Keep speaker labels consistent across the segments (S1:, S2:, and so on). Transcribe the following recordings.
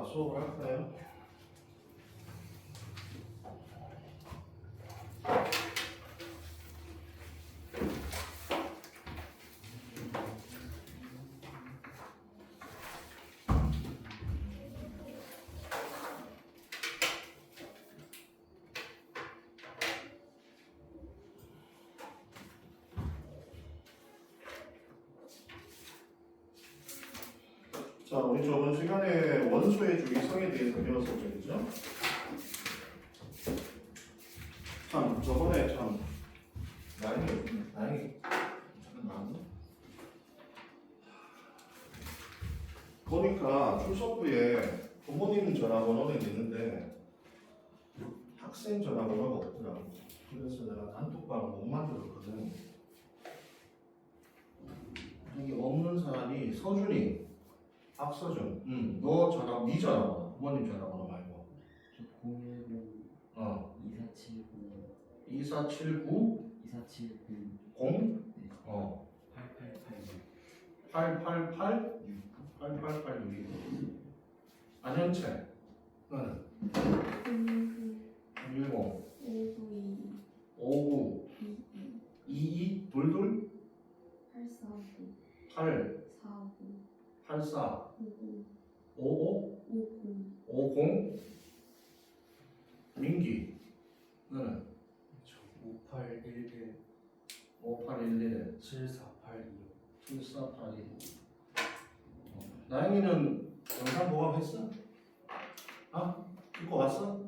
S1: 수업을 할까요? 자, 우리 저번 시간에 원소의 주기성에 대해서 배웠었죠, 그죠? 참, 저번에 참 나영이 잠깐 나왔나? 보니까 출석부에 부모님 전화번호는 있는데 학생 전화번호가 없더라고. 그래서 내가 단톡방을 못 만들었거든. 여기 없는 사람이 서준이. 박서준, 너 전화, 네 전화번호, 부모님 전화번호 말고.
S2: 저 010 2479
S1: 2479
S2: 2479
S1: 0
S2: 네. 8886
S1: 888
S2: 69
S1: 8886 안현채 너는 10 59 22 22 8 84 55 50 민기 너는
S2: 저 5811
S1: 5811
S2: 7482
S1: 7482 나영이는 영상 보강했어? 아? 읽고 왔어?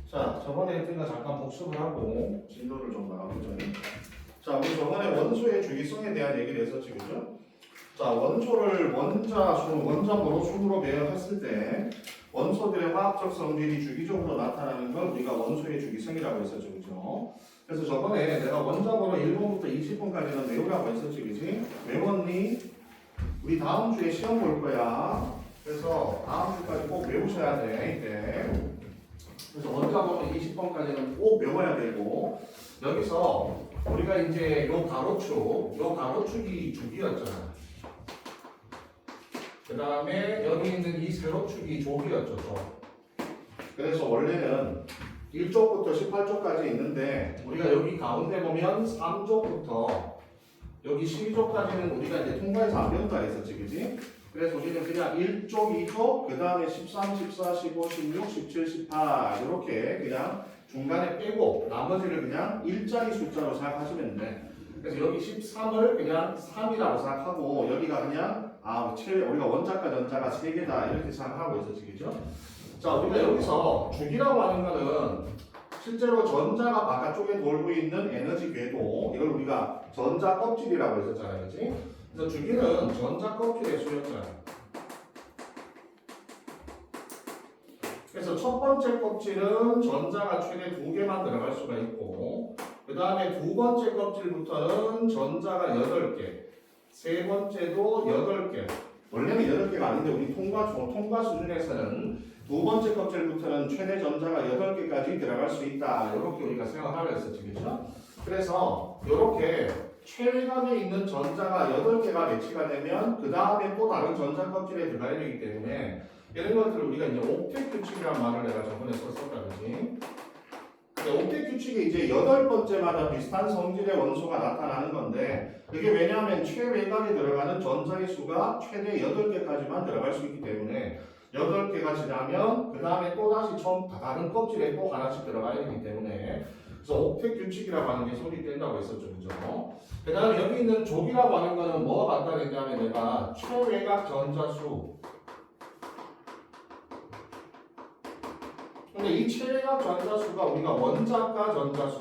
S1: 자, 저번에 했던 거 잠깐 복습을 하고 진도를 좀 나가보자. 자, 우리 저번에 원소의 주기성에 대한 얘기를 했었지, 그죠? 자, 원소를 원자번호 순으로 배열했을 때 원소들의 화학적 성질이 주기적으로 나타나는 걸 우리가 원소의 주기성이라고 했었죠, 그죠? 그래서 저번에 내가 원자번호 1번부터 20번까지는 외우라고 했었지, 그지? 외웠니? 우리 다음 주에 시험 볼 거야. 그래서 다음 주까지 꼭 외우셔야 돼, 이때. 그래서 원자번호 20번까지는 꼭 외워야 되고, 여기서 우리가 이제 요 가로축이 주기였잖아. 그 다음에 여기 있는 이 세로축이 조기였죠, 조. 그래서 원래는 1쪽부터 18쪽까지 있는데, 우리가 여기 가운데 보면 3쪽부터 여기 12쪽까지는 우리가 이제 통과해서 안 배운다 했었지, 그지? 그래서 우리는 그냥 1쪽, 2쪽, 그 다음에 13, 14, 15, 16, 17, 18 이렇게 그냥 중간에 빼고 나머지를 그냥 일자리 숫자로 생각하시면 돼. 그래서 여기 13을 그냥 3이라고 생각하고 여기가 그냥 우리가 원자과 전자가 3개다 이렇게 생각하고 있었지, 그죠? 자, 우리가 여기서 주기라고 하는 거는 실제로 전자가 바깥쪽에 돌고 있는 에너지 궤도 이걸 우리가 전자 껍질이라고 했었잖아요, 그렇지? 그래서 주기는 전자 껍질의 수였잖아요. 그래서 첫 번째 껍질은 전자가 최대 2개만 들어갈 수가 있고, 그 다음에 두 번째 껍질부터는 전자가 8개, 세 번째도 8개. 원래는 8개가 아닌데 우리 통과 수준에서는 두 번째 껍질부터는 최대 전자가 8개까지 들어갈 수 있다. 이렇게 우리가 생각하려 했었지, 그렇죠? 그래서 이렇게 최외곽에 있는 전자가 8개가 배치가 되면 그 다음에 또 다른 전자 껍질에 들어가야 되기 때문에 이런 것들을 우리가 이제 옥텟 규칙이라는 말을 내가 저번에 썼었다, 그지? 옥텟 규칙이 이제 8번째마다 비슷한 성질의 원소가 나타나는 건데 그게 왜냐하면 최외곽에 들어가는 전자의 수가 최대 8개까지만 들어갈 수 있기 때문에 8개가 지나면 그 다음에 또다시 다른 껍질에 또 하나씩 들어가야 되기 때문에 그래서 옥텟 규칙이라고 하는 게 성립된다고 했었죠, 그죠? 그 다음에 여기 있는 족이라고 하는 거는 뭐가 갖다 냈냐면 내가 최외곽 전자수. 근데 이 최외곽 전자수가 우리가 원자과 전자수.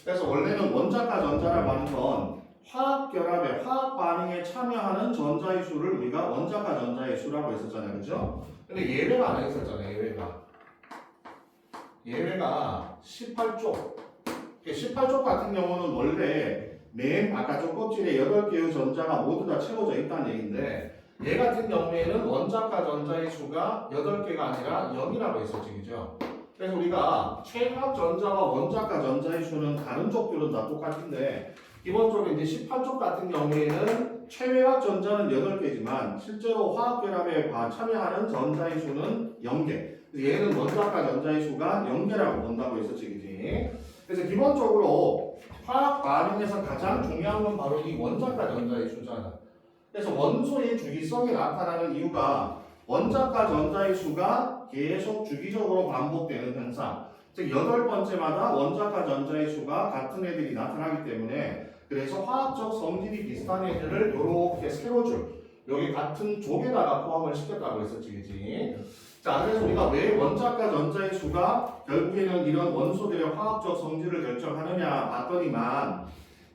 S1: 그래서 원래는 원자과 전자라고 하는 건 화학 결합에 화학 반응에 참여하는 전자의 수를 우리가 원자과 전자의 수라고 했었잖아요, 그죠? 근데 예외가 하나 있었잖아요, 예외가 18쪽. 18쪽 같은 경우는 원래 맨 바깥쪽 껍질에 8개의 전자가 모두 다 채워져 있다는 얘기인데 얘 같은 경우에는 원자과 전자의 수가 8개가 아니라 0이라고 했었지, 그죠? 그래서 우리가 최외곽 전자와 원자과 전자의 수는 다른 쪽들은 다 똑같은데 기본적으로 이제 18쪽 같은 경우에는 최외곽 전자는 8개지만 실제로 화학결합에 참여하는 전자의 수는 0개. 얘는 원자과 전자의 수가 0개라고 본다고 했었지, 그지? 그래서 기본적으로 화학 반응에서 가장 중요한 건 바로 이 원자과 전자의 수잖아. 그래서 원소의 주기성이 나타나는 이유가 원자과 전자의 수가 계속 주기적으로 반복되는 현상. 즉 8번째마다 원자과 전자의 수가 같은 애들이 나타나기 때문에 그래서 화학적 성질이 비슷한 애들을 이렇게 세로줄 여기 같은 족에다가 포함을 시켰다고 했었지, 그지? 자, 그래서 우리가 왜 원자과 전자의 수가 결국에는 이런 원소들의 화학적 성질을 결정하느냐 봤더니만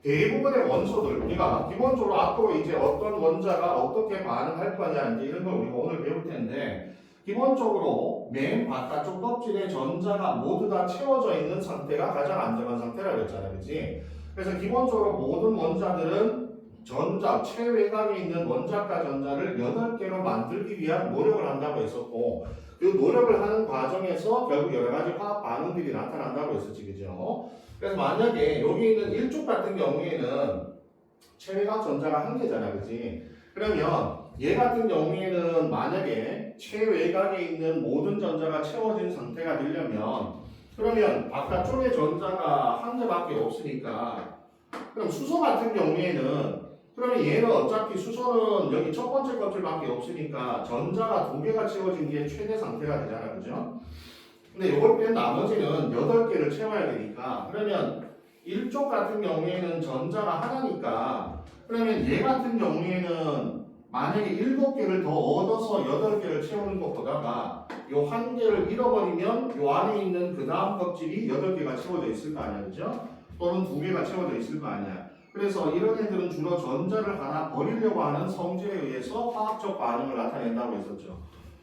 S1: 대부분의 원소들 우리가 기본적으로 앞으로 이제 어떤 원자가 어떻게 반응할 거냐 이제 이런 걸 우리가 오늘 배울 텐데 기본적으로 맨 바깥쪽 껍질에 전자가 모두 다 채워져 있는 상태가 가장 안정한 상태라고 했잖아요, 그렇지? 그래서 기본적으로 모든 원자들은 전자 최외곽에 있는 원자과 전자를 8개로 만들기 위한 노력을 한다고 했었고 그 노력을 하는 과정에서 결국 여러 가지 화학 반응들이 나타난다고 했었지, 그죠? 그래서 만약에 여기 있는 1쪽 같은 경우에는 최외곽 전자가 1개잖아, 그지? 그러면 얘 같은 경우에는 만약에 최외곽에 있는 모든 전자가 채워진 상태가 되려면 그러면 바깥쪽에 전자가 1개밖에 없으니까 그럼 수소 같은 경우에는 그러면 얘는 어차피 수소는 여기 첫 번째 껍질밖에 없으니까 전자가 2개가 채워진 게 최대 상태가 되잖아, 그죠? 근데 이걸 뺀 나머지는 8개를 채워야 되니까 그러면 1쪽 같은 경우에는 전자가 하나니까 그러면 얘 같은 경우에는 만약에 7개를 더 얻어서 8개를 채우는 것보다가 요 1개를 잃어버리면 요 안에 있는 그 다음 껍질이 8개가 채워져 있을 거 아니야, 그죠? 또는 2개가 채워져 있을 거 아니야. 그래서 이런 애들은 주로 전자를 하나 버리려고 하는 성질에 의해서 화학적 반응을 나타낸다고 했었죠.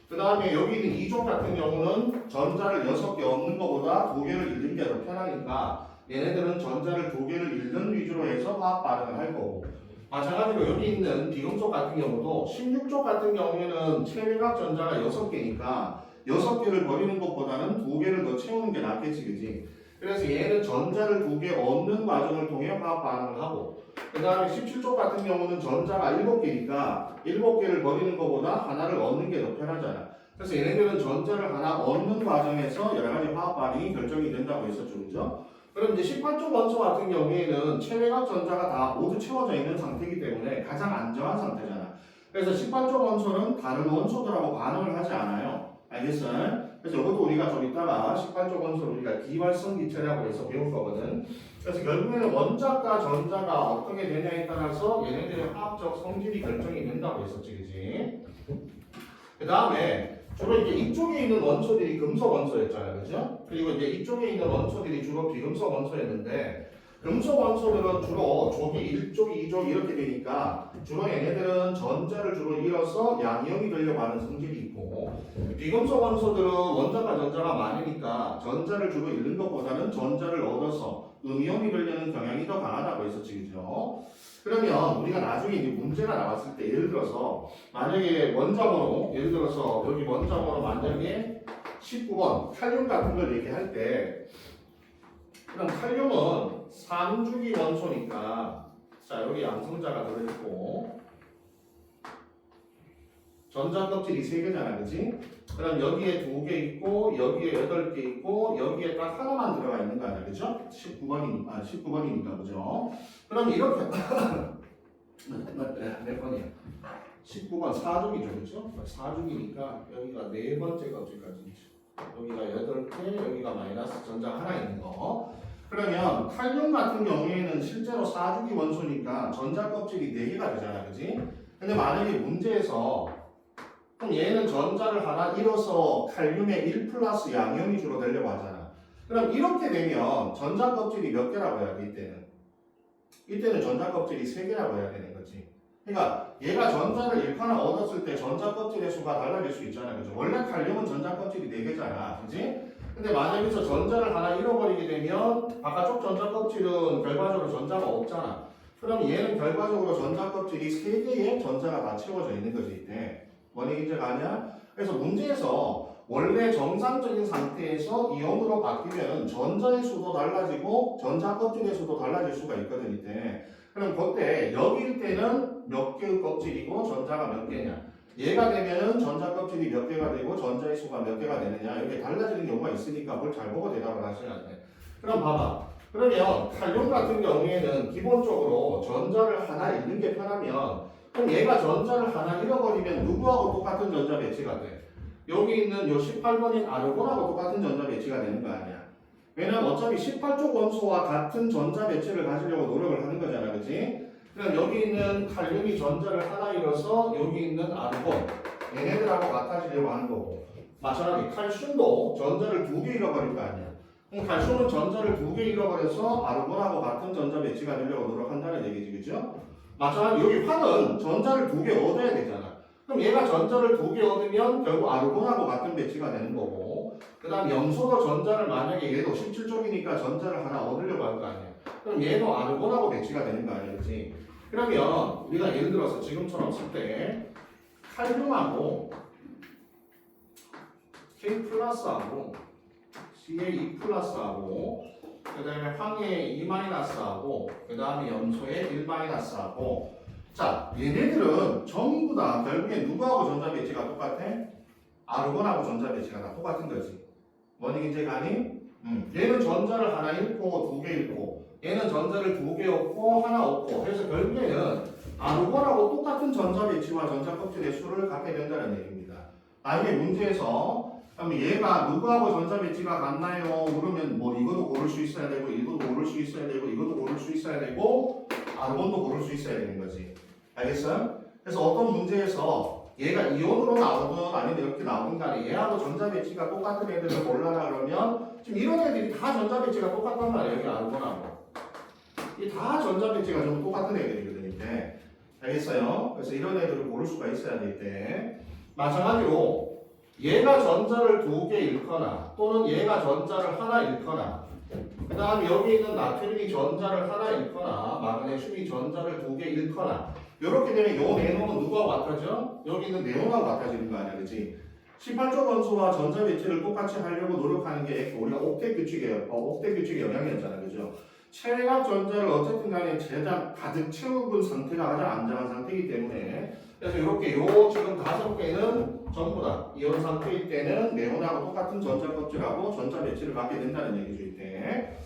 S1: 그 다음에 여기 있는 2족 같은 경우는 전자를 6개 얻는 것보다 2개를 잃는 게 더 편하니까 얘네들은 전자를 2개를 잃는 위주로 해서 화학 반응을 할 거고 마찬가지로 여기 있는 비금속 같은 경우도 16족 같은 경우에는 최외곽 전자가 6개니까 6개를 버리는 것보다는 2개를 더 채우는 게 낫겠지, 그지? 그래서 얘는 전자를 2개 얻는 과정을 통해 화학 반응을 하고 그 다음에 17쪽 같은 경우는 전자가 7개니까 7개를 버리는 것보다 하나를 얻는 게 더 편하잖아. 그래서 얘네들은 전자를 하나 얻는 과정에서 여러 가지 화학 반응이 결정이 된다고 했었죠, 그죠? 그럼 이제 18쪽 원소 같은 경우에는 최외곽 전자가 다 모두 채워져 있는 상태이기 때문에 가장 안정한 상태잖아. 그래서 18쪽 원소는 다른 원소들하고 반응을 하지 않아요. 알겠어요? 그래서 이것도 우리가 좀 이따가 18쪽 원소를 우리가 비활성 기체라고 해서 배울 거거든. 그래서 결국에는 원자과 전자가 어떻게 되냐에 따라서 얘네들의 화학적 성질이 결정이 된다고 했었지, 그지? 그 다음에 주로 이제 이쪽에 있는 원소들이 금속 원소였잖아요, 그죠? 그리고 이제 이쪽에 있는 원소들이 주로 비금속 원소였는데 금속 원소들은 주로 족이 1족, 2족 이렇게 되니까 주로 얘네들은 전자를 주로 잃어서 양이온이 되려고 하는 성질이 있고 비금속 원소들은 원자과 전자가 많으니까 전자를 주로 잃는 것보다는 전자를 얻어서 음이온이 되려는 경향이 더 강하다고 했었지, 그죠? 그러면 우리가 나중에 이제 문제가 나왔을 때 예를 들어서 만약에 원자번호 예를 들어서 여기 원자번호 만약에 19번 칼륨 같은 걸 얘기할 때 그럼 칼륨은 3주기 원소니까 자 여기 양성자가 들어있고 전자 껍질이 3개잖아, 그치? 그럼 여기에 2개 있고 여기에 8개 있고 여기에 딱 하나만 들어가 있는 거 아니야, 그죠? 19번이니까 그죠? 그럼 이렇게 몇 번이야? 19번 4족이죠, 그죠? 4족이니까 여기가 4번째 껍질까지 있죠. 여기가 8개, 여기가 마이너스 전자 하나 있는 거. 그러면 칼륨 같은 경우에는 실제로 4주기 원소니까 전자 껍질이 4개가 되잖아, 그지? 근데 만약에 문제에서 그럼 얘는 전자를 하나 잃어서 칼륨의 1 플러스 양이온이 주로 되려고 하잖아. 그럼 이렇게 되면 전자 껍질이 몇 개라고 해야 돼, 이때는? 이때는 전자 껍질이 3개라고 해야 되는 거지. 그러니까 얘가 전자를 1하나 얻었을 때 전자 껍질의 수가 달라질 수 있잖아, 그죠? 원래 칼륨은 전자 껍질이 4개잖아, 그지? 근데 만약에 여기서 전자를 하나 잃어버리게 되면 바깥쪽 전자 껍질은 결과적으로 전자가 없잖아. 그럼 얘는 결과적으로 전자 껍질이 3개의 전자가 다 채워져 있는 거지, 이때. 원의 기제가 아니야? 그래서 문제에서 원래 정상적인 상태에서 이온으로 바뀌면 전자의 수도 달라지고 전자 껍질의 수도 달라질 수가 있거든 이때. 그럼 그때 여기일 때는 몇 개의 껍질이고 전자가 몇 개냐. 얘가 되면은 전자 껍질이 몇 개가 되고 전자의 수가 몇 개가 되느냐. 이게 달라지는 경우가 있으니까 그걸 잘 보고 대답을 하셔야 돼. 그럼 봐봐. 그러면 칼륨 같은 경우에는 기본적으로 전자를 하나 잃는 게 편하면 그럼 얘가 전자를 하나 잃어버리면 누구하고 똑같은 전자 배치가 돼? 여기 있는 요 18번인 아르곤하고 똑같은 전자 배치가 되는 거 아니야. 왜냐면 어차피 18쪽 원소와 같은 전자 배치를 가지려고 노력을 하는 거잖아, 그치? 그럼 여기 있는 칼륨이 전자를 하나 잃어서 여기 있는 아르곤 얘네들하고 같아지려고 하는 거고 마찬가지 칼슘도 전자를 2개 잃어버릴 거 아니야. 그럼 칼슘은 전자를 2개 잃어버려서 아르곤하고 같은 전자 배치가 되려고 노력한다는 얘기지, 그죠? 마찬가지 여기 환은 전자를 2개 얻어야 되잖아. 그럼 얘가 전자를 2개 얻으면 결국 아르곤하고 같은 배치가 되는 거고 그 다음 염소도 전자를 만약에 얘도 17쪽이니까 전자를 하나 얻으려고 할 거 아니야. 그럼 얘도 아르곤하고 배치가 되는 거 아니야, 그치? 그러면 우리가 예를 들어서 지금처럼 쓸 때 칼륨하고 K 플러스하고 C의 E 플러스하고 그 다음에 황의 E 마이너스하고 그 다음에 염소의 1 마이너스하고 자 얘네들은 전부 다 결국에 누구하고 전자 배치가 똑같아? 아르곤하고 전자 배치가 다 똑같은 거지. 뭐니 이제 가니? 얘는 전자를 하나 잃고 2개 잃고 얘는 전자를 2개 얻고 하나 얻고 그래서 결국에는 아르곤하고 똑같은 전자 배치와 전자 껍질의 수를 갖게 된다는 얘기입니다. 나중에 문제에서 그럼 얘가 누구하고 전자 배치가 같나요? 그러면 뭐 이것도 고를 수 있어야 되고 이것도 고를 수 있어야 되고 이것도 고를 수 있어야 되고 아르곤도 고를 수 있어야 되는 거지. 알겠어요? 그래서 어떤 문제에서 얘가 이온으로 나오든 아니면 이렇게 나오든 간에 얘하고 전자 배치가 똑같은 애들을 골라라 그러면 지금 이런 애들이 다 전자 배치가 똑같단 말이에요. 여기 아르곤하고 이 다 전자 배치가 좀 똑같은 애들이거든요. 이때. 알겠어요? 그래서 이런 애들을 고를 수가 있어야 될 때 마찬가지로 얘가 전자를 2개 잃거나 또는 얘가 전자를 하나 잃거나 그 다음에 여기 있는 나트륨이 전자를 하나 잃거나 마그네슘이 전자를 2개 잃거나 이렇게 되면 요 네온은 누구하고 같아져? 여기 있는 네온하고 같아지는 거 아니야, 그치? 18조 원소와 전자 배치를 똑같이 하려고 노력하는 게 우리가 옥텟 규칙이에요. 옥텟 규칙의 영향이었잖아, 그죠? 최각 전자를 어쨌든 간에 제작 가득 채운 상태가 가장 안정한 상태이기 때문에 그래서 이렇게 요 지금 5개는 전부 다 이온 상태일 때는 네온하고 똑같은 전자 껍질하고 전자 배치를 갖게 된다는 얘기죠, 이때.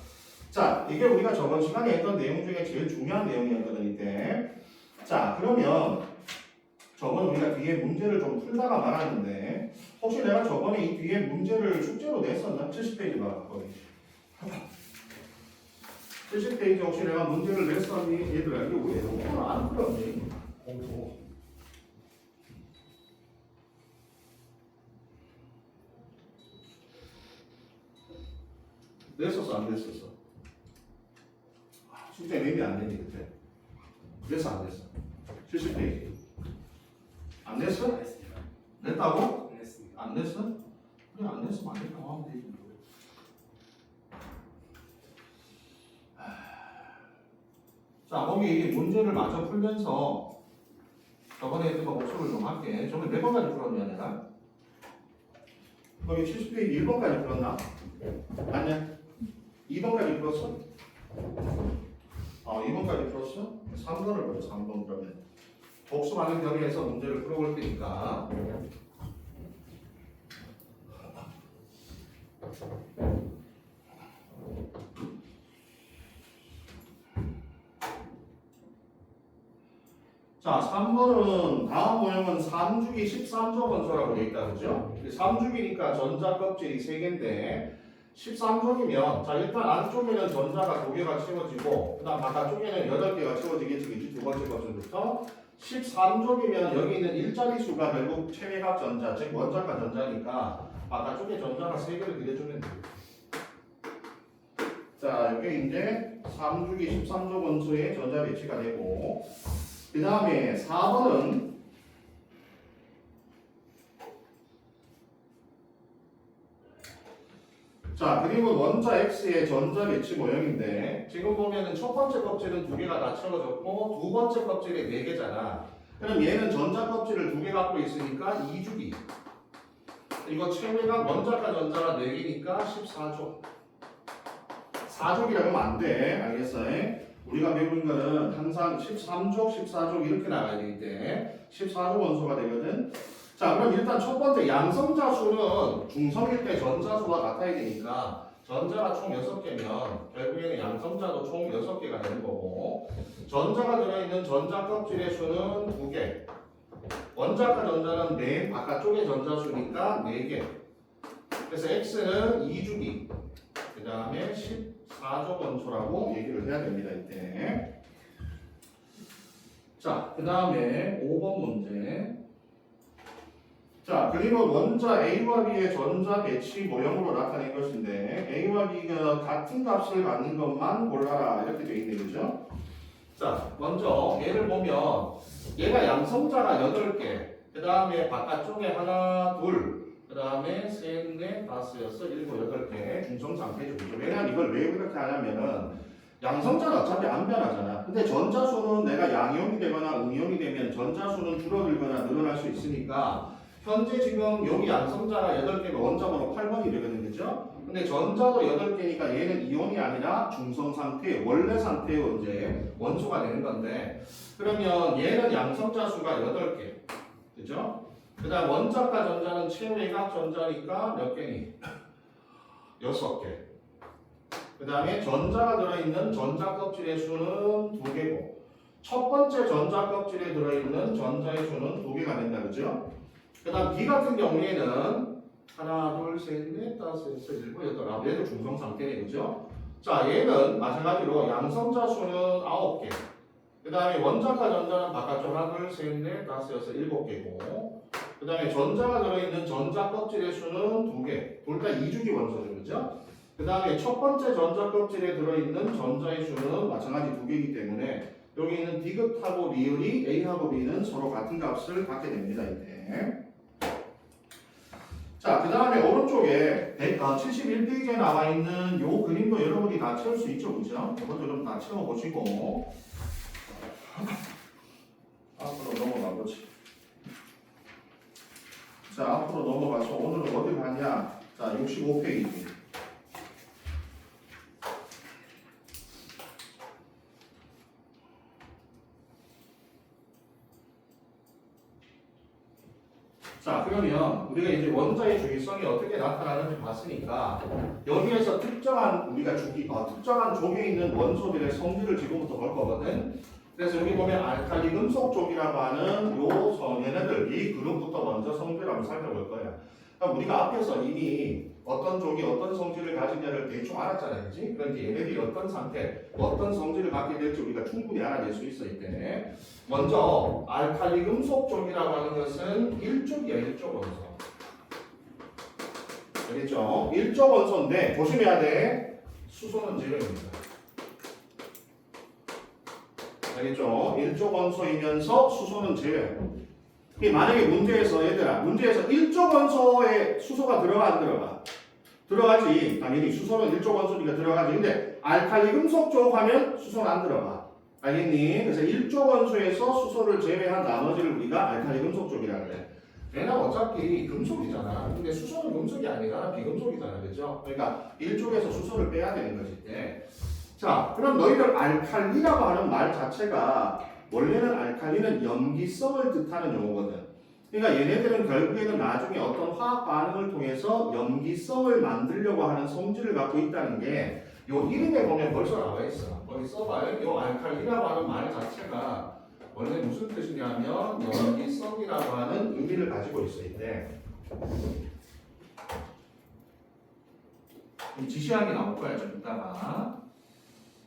S1: 자, 이게 우리가 저번 시간에 했던 내용 중에 제일 중요한 내용이었거든, 이때. 자, 그러면 저번 우리가 뒤에 문제를 좀 풀다가 말았는데 혹시 내가 저번에 이 뒤에 문제를 숙제로 냈었나? 70페이지 봐, 거기. 70페이지 혹시 내가 문제를 냈었니? 얘들아, 이거 왜 이렇게 안 풀었니? 공부. 냈었어, 안 냈었어? 숙제 맵이 안 되니, 그때. 그래서 안 냈어. 70페이지. 안 냈어? 냈다고?
S2: 냈습니다.
S1: 안 냈어? 그래, 안 냈으면 안 냈다고 하면 되지. 자, 거기 문제를 마저 풀면서 저번에 했던 거 복습을 좀 할게. 저번에 몇 번까지 풀었냐, 내가? 거기 70페이지 1번까지 풀었나? 아니야. 2번까지 풀었어? 2번까지 풀었어? 3번을 풀어, 3번 그러면. 복습하는 경우에서 문제를 풀어볼 테니까. 자, 3번은 다음 모형은 3주기 13조 원소라고 되어 있다, 그죠? 3주기니까 전자 껍질이 3개인데 13종이면 자 일단 안쪽에는 전자가 2개가 채워지고 그 다음 바깥쪽에는 8개가 채워지겠지, 그치? 두 번째 것부터 13종이면 여기 있는 일자리 수가 결국 최외각 전자, 즉 원자가 전자니까 바깥쪽에 전자가 3개를 그려주면 돼요. 자, 이게 이제 3주기 13조 원소의 전자 배치가 되고 그 다음에 4번은 자, 그리고 원자 X의 전자 배치 모형인데 지금 보면은 첫 번째 껍질은 2개가 다 채워졌고 두 번째 껍질이 4개잖아. 그럼 얘는 전자 껍질을 2개 갖고 있으니까 2주기. 이거 체외각 원자가 전자가 4개니까 14족. 4족이라고 하면 안 돼. 알겠어? 우리가 배우는 거는 항상 13족, 14족 이렇게 나가야 되기 때문에 14족 원소가 되거든. 자, 그럼 일단 첫 번째 양성자 수는 중성일 때 전자수와 같아야 되니까 전자가 총 6개면 결국에는 양성자도 총 6개가 되는 거고 전자가 들어있는 전자 껍질의 수는 2개. 원자가 전자는 맨 바깥쪽에 전자수니까 4개. 그래서 X는 2주기. 그 다음에 14족 원소라고 얘기를 해야 됩니다. 이때. 자, 그 다음에 5번 문제. 자, 그림은 원자 A와 B의 전자 배치 모형으로 나타낸 것인데 A와 B가 같은 값을 갖는 것만 골라라 이렇게 되어 있는 거죠. 자, 먼저 얘를 보면 얘가 양성자가 8개, 그 다음에 바깥쪽에 하나, 둘, 그 다음에 셋, 넷, 다섯, 여섯, 일곱, 8개 중성 상태죠. 왜냐면 이걸 왜 그렇게 하냐면은 양성자는 어차피 안 변하잖아. 근데 전자수는 내가 양이온이 되거나 음이온이 되면 전자수는 줄어들거나 늘어날 수 있으니까 현재 지금 여기 양성자가 8개면 원자번호 8번이 되거든, 그죠? 근데 전자도 8개니까 얘는 이온이 아니라 중성 상태, 원래 상태의 이제 원소가 되는 건데 그러면 얘는 양성자 수가 8개, 그죠? 그 다음 원자과 전자는 체외각 전자니까 몇 개니? 6개. 그 다음에 전자가 들어있는 전자 껍질의 수는 2개고 첫 번째 전자 껍질에 들어있는 전자의 수는 2개가 된다, 그죠? 그 다음 B 같은 경우에는 하나, 둘, 셋, 넷, 다섯, 여섯, 일곱, 여덟, 얘도 중성 상태네, 그죠? 자, 얘는 마찬가지로 양성자 수는 9개. 그 다음에 원자과 전자는 바깥쪽 하나, 둘, 셋, 넷, 다섯, 여섯, 7개고. 그 다음에 전자가 들어있는 전자 껍질의 수는 2개. 둘 다 2주기 원소죠, 그죠? 그 다음에 첫 번째 전자 껍질에 들어있는 전자의 수는 마찬가지 2개이기 때문에 여기 있는 D급하고 리을이 A하고 B는 서로 같은 값을 갖게 됩니다, 이때. 자, 그 다음에 오른쪽에 71페이지에 나와 있는 요 그림도 여러분이 다 채울 수 있죠, 그죠? 이것도 좀 다 채워보시고 앞으로 넘어가 보지. 자, 앞으로 넘어가서 오늘은 어디 가냐? 자, 65페이지. 자, 그러면 우리가 이제 원자의 주기성이 어떻게 나타나는지 봤으니까 여기에서 특정한 우리가 특정한 족에 있는 원소들의 성질을 지금부터 볼 거거든. 그래서 여기 보면 알칼리 금속 족이라고 하는 요 얘네들 이 그룹부터 먼저 성질을 한번 살펴볼 거야. 그러니까 우리가 앞에서 이미 어떤 족이 어떤 성질을 가지냐를 대충 알았잖아요, 그렇지? 그러니까 얘네들이 어떤 상태, 어떤 성질을 갖게 될지 우리가 충분히 알아낼 수 있기 때문에 먼저 알칼리 금속 족이라고 하는 것은 1족이야, 1족 원소. 알겠죠? 1족 원소인데 조심해야 돼. 수소는 제로입니다. 알겠죠? 1족 원소이면서 수소는 제외. 만약에 문제에서 얘들아, 문제에서 1족 원소에 수소가 들어가 안 들어가? 들어가지. 당연히 수소는 1족 원소니까 들어가지. 근데 알칼리 금속 쪽 하면 수소는 안 들어가. 알겠니? 그래서 1족 원소에서 수소를 제외한 나머지를 우리가 알칼리 금속 쪽이라 그래. 얘는 어차피 금속이잖아. 근데 수소는 금속이 아니라 비금속이잖아, 그죠? 그러니까 1족에서 수소를 빼야 되는 거지. 자, 그럼 너희들 알칼리라고 하는 말 자체가 원래는 알칼리는 염기성을 뜻하는 용어거든. 그러니까 얘네들은 결국에는 나중에 어떤 화학 반응을 통해서 염기성을 만들려고 하는 성질을 갖고 있다는 게 요 이름에 보면 벌써 나와 있어. 거기 써봐요. 요 알칼리라고 하는 말 자체가 원래 무슨 뜻이냐면 염기성이라고 하는 의미를 가지고 있어 이때. 지시하게 나올 거야 좀 이따가.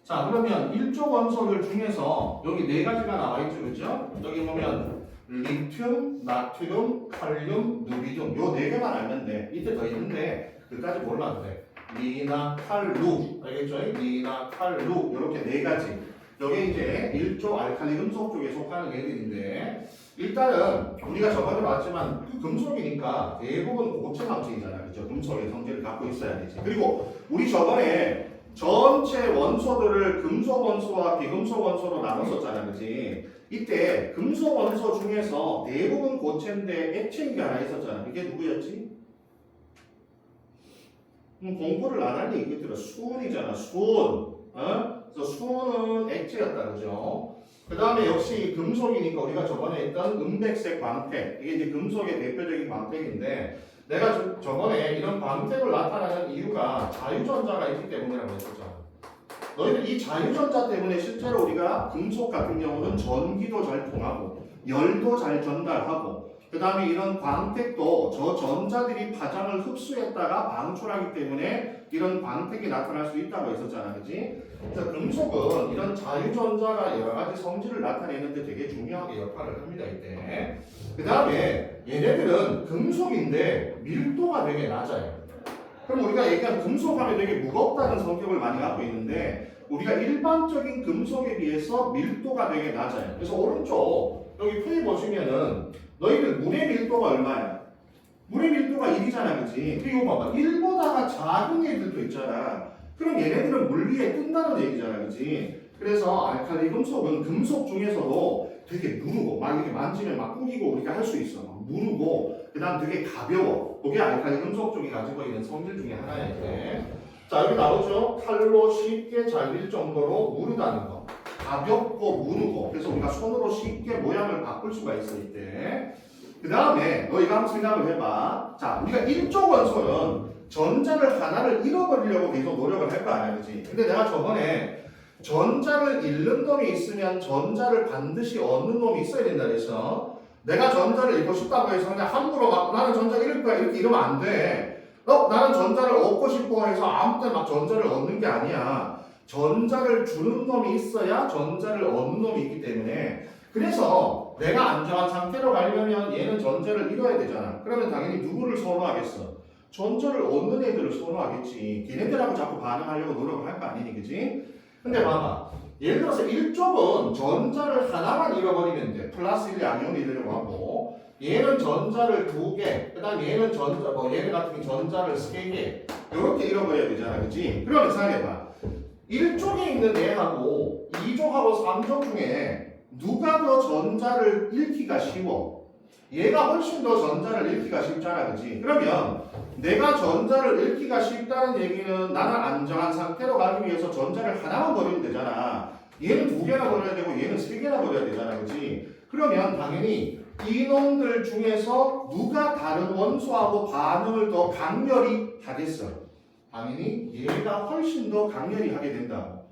S1: 자, 그러면 1족 원소들 중에서 여기 4가지가 나와 있죠, 그죠? 여기 보면 리튬, 나트륨, 칼륨, 누비듐 요 4개만 알면 돼. 이때 더 있는데 그까지 몰라도 돼. 리나, 칼루, 알겠죠? 리나, 칼루 이렇게 4가지. 여기 이제 1족 알칼리 금속 쪽에 속하는 애들인데 일단은 우리가 저번에 봤지만 금속이니까 대부분 고체 방식이잖아, 그죠? 금속의 성질을 갖고 있어야 되지. 그리고 우리 저번에 전체 원소들을 금속 원소와 비금속 원소로 나눴었잖아, 그치? 이때 금속 원소 중에서 대부분 고체인데 액체인 게 하나 있었잖아. 이게 누구였지? 공부를 안 할 때 이게 들어. 수은이잖아. 수은. 그래서 수은은 액체였다. 그죠? 그 다음에 역시 금속이니까 우리가 저번에 했던 은백색 광택. 이게 이제 금속의 대표적인 광택인데 내가 저번에 이런 광택을 나타나는 이유가 자유전자가 있기 때문이라고 했었잖아. 너희들 이 자유전자 때문에 실제로 우리가 금속 같은 경우는 전기도 잘 통하고 열도 잘 전달하고 그 다음에 이런 광택도 저 전자들이 파장을 흡수했다가 방출하기 때문에 이런 광택이 나타날 수 있다고 했었잖아. 그지? 그래서 금속은 이런 자유전자가 여러 가지 성질을 나타내는데 되게 중요하게 역할을 합니다. 이때. 그 다음에 얘네들은 금속인데 밀도가 되게 낮아요. 그럼 우리가 얘기한 금속하면 되게 무겁다는 성격을 많이 갖고 있는데 우리가 일반적인 금속에 비해서 밀도가 되게 낮아요. 그래서 오른쪽 여기 표에 보시면은 너희들 물의 밀도가 얼마야? 물의 밀도가 1이잖아, 그치? 그리고 봐봐, 1보다가 작은 애들도 있잖아. 그럼 얘네들은 물 위에 뜬다는 얘기잖아, 그치? 그래서 알칼리 금속은 금속 중에서도 되게 무르고 막 이렇게 만지면 막 꾸기고 우리가 할 수 있어. 막 무르고 그 다음 되게 가벼워. 그게 알칼리 금속 쪽이 가지고 있는 성질 중에 하나야, 이게. 자, 여기 나오죠? 칼로 쉽게 잘릴 정도로 무르다는 거. 가볍고 무르고 그래서 우리가 손으로 쉽게 모양을 바꿀 수가 있어 이때. 그 다음에 너희가 한번 생각을 해봐. 자, 우리가 일조 원소는 전자를 하나를 잃어버리려고 계속 노력을 할 거 아니야, 그치? 근데 내가 저번에 전자를 잃는 놈이 있으면 전자를 반드시 얻는 놈이 있어야 된다 그래서 내가 전자를 잃고 싶다고 해서 그냥 함부로 막 나는 전자 잃을 거야 이렇게 이러면 안 돼. 나는 전자를 얻고 싶어 해서 아무 때나 막 전자를 얻는 게 아니야. 전자를 주는 놈이 있어야 전자를 얻는 놈이 있기 때문에 그래서 내가 안정한 상태로 가려면 얘는 전자를 잃어야 되잖아. 그러면 당연히 누구를 선호하겠어? 전자를 얻는 애들을 선호하겠지. 걔네들하고 자꾸 반응하려고 노력을 할 거 아니니, 그지? 근데 봐봐. 예를 들어서 1쪽은 전자를 하나만 잃어버리면 돼. 플러스 1 양이온을 잃으려고 하고 얘는 전자를 2개, 그 다음 얘는 얘네 같은 경우 전자를 3개 이렇게 잃어버려야 되잖아, 그지? 그러면 생각해봐. 1쪽에 있는 애하고 2쪽하고 3쪽 중에 누가 더 전자를 잃기가 쉬워? 얘가 훨씬 더 전자를 잃기가 쉽잖아, 그치? 그러면 내가 전자를 잃기가 쉽다는 얘기는 나는 안정한 상태로 가기 위해서 전자를 하나만 버리면 되잖아. 얘는 2개나 버려야 되고 얘는 3개나 버려야 되잖아, 그치? 그러면 당연히 이놈들 중에서 누가 다른 원소하고 반응을 더 강렬히 하겠어? 당연히 얘가 훨씬 더 강렬히 하게 된다고.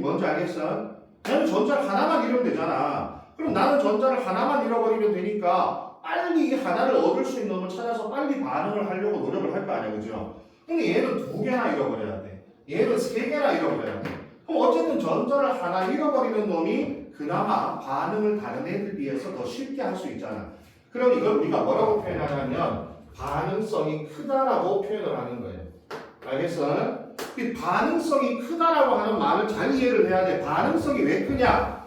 S1: 뭔지 알겠어? 나는 전자를 하나만 잃으면 되잖아. 그럼 나는 전자를 하나만 잃어버리면 되니까 빨리 이 하나를 얻을 수 있는 놈을 찾아서 빨리 반응을 하려고 노력을 할 거 아니야, 그죠? 근데 얘는 2개나 잃어버려야 돼. 얘는 3개나 잃어버려야 돼. 그럼 어쨌든 전자를 하나 잃어버리는 놈이 그나마 반응을 다른 애들 비해서 더 쉽게 할 수 있잖아. 그럼 이걸 우리가 뭐라고 표현하냐면 반응성이 크다라고 표현을 하는 거예요. 알겠어? 이 반응성이 크다라고 하는 말을 잘 이해를 해야 돼. 반응성이 왜 크냐?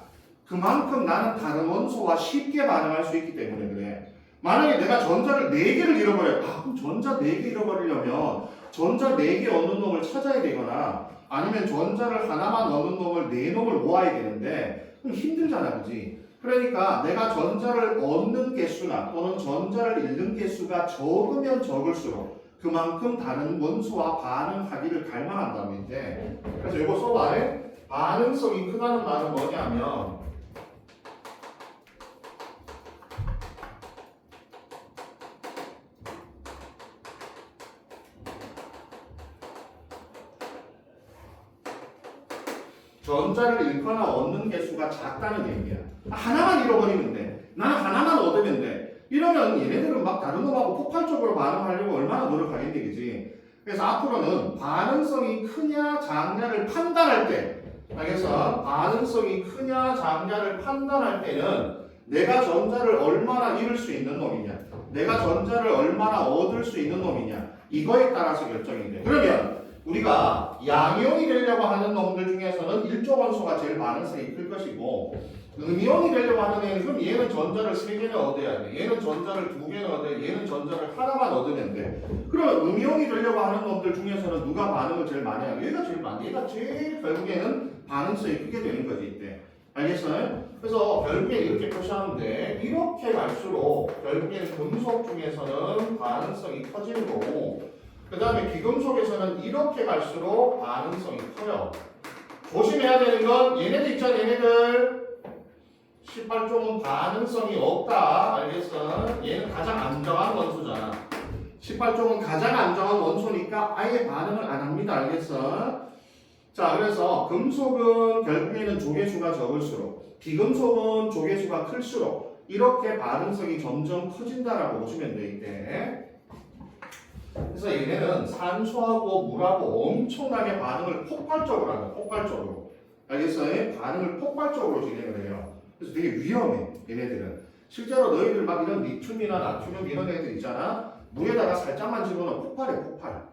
S1: 그만큼 나는 다른 원소와 쉽게 반응할 수 있기 때문에 그래. 만약에 내가 전자를 4개를 잃어버려. 그럼 전자 4개 잃어버리려면 전자 4개 얻는 놈을 찾아야 되거나 아니면 전자를 하나만 얻는 놈을 4놈을 모아야 되는데 그럼 힘들잖아, 그지? 그러니까 내가 전자를 얻는 개수나 또는 전자를 잃는 개수가 적으면 적을수록 그만큼 다른 원소와 반응하기를 갈망한다고 이제. 그래서 이거 써봐요. 반응성이 크다는 말은 뭐냐면 전자를 잃거나 얻는 개수가 작다는 얘기야. 하나만 잃어버리면 돼. 나는 하나만 얻으면 돼. 이러면 얘네들은 막 다른 놈하고 폭발적으로 반응하려고 얼마나 노력하겠니, 그지? 그래서 앞으로는 반응성이 크냐 작냐를 판단할 때, 알겠어? 반응성이 크냐 작냐를 판단할 때는 내가 전자를 얼마나 잃을 수 있는 놈이냐, 내가 전자를 얼마나 얻을 수 있는 놈이냐, 이거에 따라서 결정이 돼. 그러면 우리가 양이온이 되려고 하는 놈들 중에서는 일조 원소가 제일 반응성이 클 것이고 음이온이 되려고 하는 애는 그럼 얘는 전자를 3개나 얻어야 돼. 얘는 전자를 2개나 얻어야 돼. 얘는 전자를 하나만 얻으면 돼. 그러면 음이온이 되려고 하는 놈들 중에서는 누가 반응을 제일 많이 하냐? 얘가 제일 많이. 얘가 제일 결국에는 반응성이 크게 되는 거지 이때. 알겠어요? 그래서 결국에 이렇게 표시하면 돼. 이렇게 갈수록 결국에는 금속 중에서는 반응성이 커지는 거고 그 다음에 비금속에서는 이렇게 갈수록 반응성이 커요. 조심해야 되는 건 얘네들 있잖아. 얘네들 18쪽은 반응성이 없다. 알겠어? 얘는 가장 안정한 원소잖아. 18쪽은 가장 안정한 원소니까 아예 반응을 안 합니다. 알겠어? 자, 그래서 금속은 결국에는 조개수가 적을수록, 비금속은 조개수가 클수록 이렇게 반응성이 점점 커진다라고 보시면 돼. 이때. 그래서 얘네는 산소하고 물하고 엄청나게 반응을 폭발적으로 한다. 폭발적으로. 알겠어요? 반응을 폭발적으로 진행을 해요. 그래서 되게 위험해. 얘네들은. 실제로 너희들 막 이런 리튬이나 나트륨 이런 애들 있잖아. 물에다가 살짝만 집어넣으면 폭발해.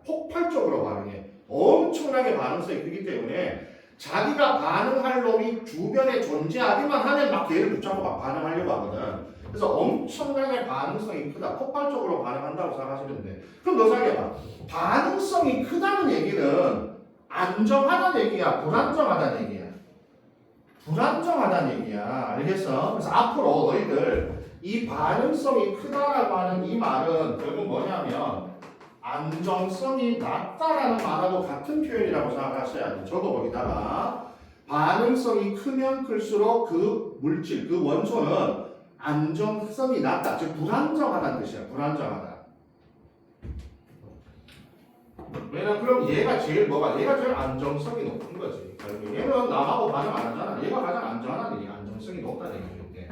S1: 폭발적으로 반응해. 엄청나게 반응성이 크기 때문에 자기가 반응할 놈이 주변에 존재하기만 하면 막 걔를 붙잡고 막 반응하려고 하거든. 그래서 엄청나게 반응성이 크다. 폭발적으로 반응한다고 생각하시면 돼. 그럼 너 생각해봐. 반응성이 크다는 얘기는 안정하다는 얘기야? 불안정하다는 얘기야? 불안정하다는 얘기야. 알겠어? 그래서 앞으로 너희들 이 반응성이 크다라고 하는 이 말은 결국 뭐냐면 안정성이 낮다라는 말하고 같은 표현이라고 생각하셔야 돼. 저도 거기다가 반응성이 크면 클수록 그 물질, 그 원소는 안정성이 낮다. 즉 불안정하다는 뜻이야. 불안정하다. 왜냐면 그럼 얘가 제일 뭐가? 얘가 제일 안정성이 높은 거지. 얘는 남하고 반응 안 하잖아. 얘가 가장 안정하다는 얘기, 안정성이 높다는 얘기인데.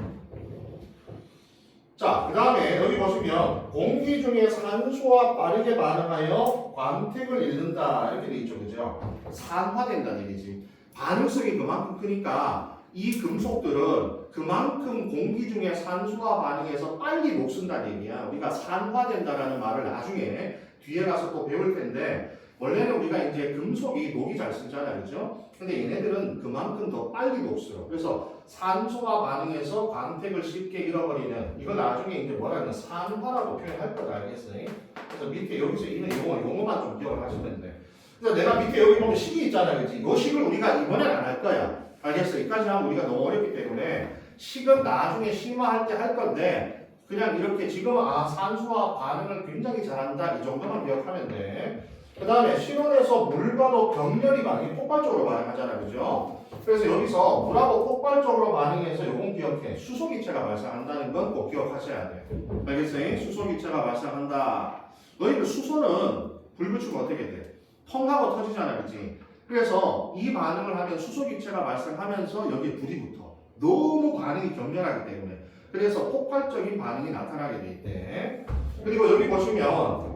S1: 자, 그 다음에 여기 보시면 공기 중에 산소와 빠르게 반응하여 광택을 잃는다 이렇게 돼 있죠, 그죠? 산화된다는 얘기지. 반응성이 그만큼 크니까 이 금속들은 그만큼 공기 중에 산소와 반응해서 빨리 녹슨다는 얘기야. 우리가 산화된다라는 말을 나중에 뒤에 가서 또 배울 텐데 원래는 우리가 이제 금속이 녹이 잘 쓰잖아요, 그죠? 근데 얘네들은 그만큼 더 빨리 녹슬어. 그래서 산소와 반응해서 광택을 쉽게 잃어버리는 이걸 나중에 이제 뭐라 하면 산화라고 표현할 거다, 알겠어요? 그래서 밑에 여기서 있는 용어만 좀 기억을 하시면 돼. 그래서 내가 밑에 여기 보면 식이 있잖아요, 그지? 이 식을 우리가 이번엔 안 할 거야. 알겠어? 여기까지 하면 우리가 너무 어렵기 때문에 식은 나중에 심화할 때 할 건데 그냥 이렇게 지금은 산소와 반응을 굉장히 잘한다 이 정도만 기억하면 돼. 그 다음에 실온에서 물과도 격렬히 반응이 폭발적으로 반응하잖아, 그죠? 그래서 여기서 물하고 폭발적으로 반응해서 요건 기억해. 수소기체가 발생한다는 건 꼭 기억하셔야 돼. 알겠어요? 수소기체가 발생한다. 너희들 수소는 불 붙이면 어떻게 돼? 펑 하고 터지잖아, 그지? 그래서 이 반응을 하면 수소기체가 발생하면서 여기에 불이 붙어. 너무 반응이 격렬하기 때문에. 그래서 폭발적인 반응이 나타나게 돼 있대. 그리고 여기 보시면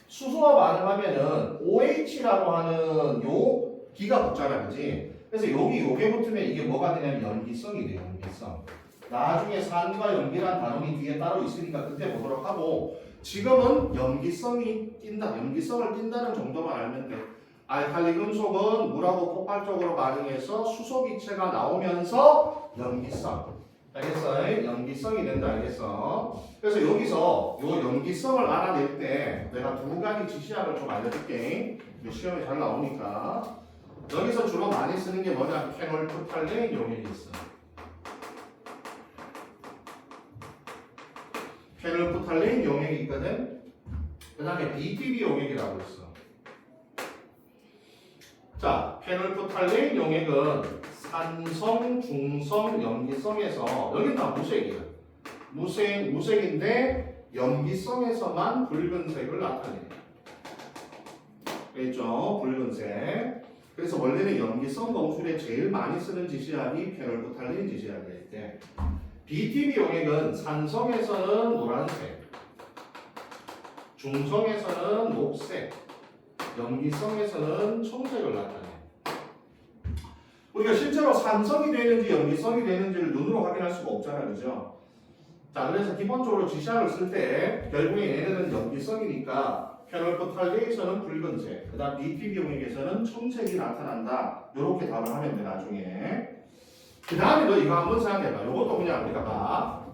S1: 수소와 반응하면은 OH라고 하는 요 기가 붙잖아, 그지? 그래서 요게 붙으면 이게 뭐가 되냐면 연기성이 돼, 연기성. 나중에 산과 연기란 단원이 뒤에 따로 있으니까 그때 보도록 하고 지금은 연기성이 띈다, 연기성을 띈다는 정도만 알면 돼. 알칼리 금속은 물하고 폭발적으로 반응해서 수소기체가 나오면서 연기성. 알겠어? 연기성이 된다, 알겠어? 그래서 여기서 요 연기성을 알아낼 때 내가 두 가지 지시학을 좀 알려줄게. 시험에 잘 나오니까. 여기서 주로 많이 쓰는 게 뭐냐? 페놀프탈레인 용액이 있어. 페놀프탈레인 용액이 있거든? 그 다음에 BTB 용액이라고 있어. 자, 페놀프탈레인 용액은 산성, 중성, 염기성에서 여기는 다 무색이야. 무색인데 염기성에서만 붉은색을 나타내. 그렇죠? 붉은색. 그래서 원래는 염기성 검술에 제일 많이 쓰는 지시약이 페놀프탈레인 지시약이에요. BTB 용액은 산성에서는 노란색, 중성에서는 녹색, 염기성에서는 청색을 나타내. 우리가 실제로 산성이 되는지 염기성이 되는지를 눈으로 확인할 수가 없잖아요, 그죠? 자, 그래서 기본적으로 지시약을 쓸 때 결국에 얘네들은 염기성이니까 페놀프탈레인에서는 붉은색, 그 다음 BTB 용액에서는 청색이 나타난다. 이렇게 답을 하면 돼, 나중에. 그 다음에 너 이거 한번 생각해봐. 이것도 그냥 우리가 봐.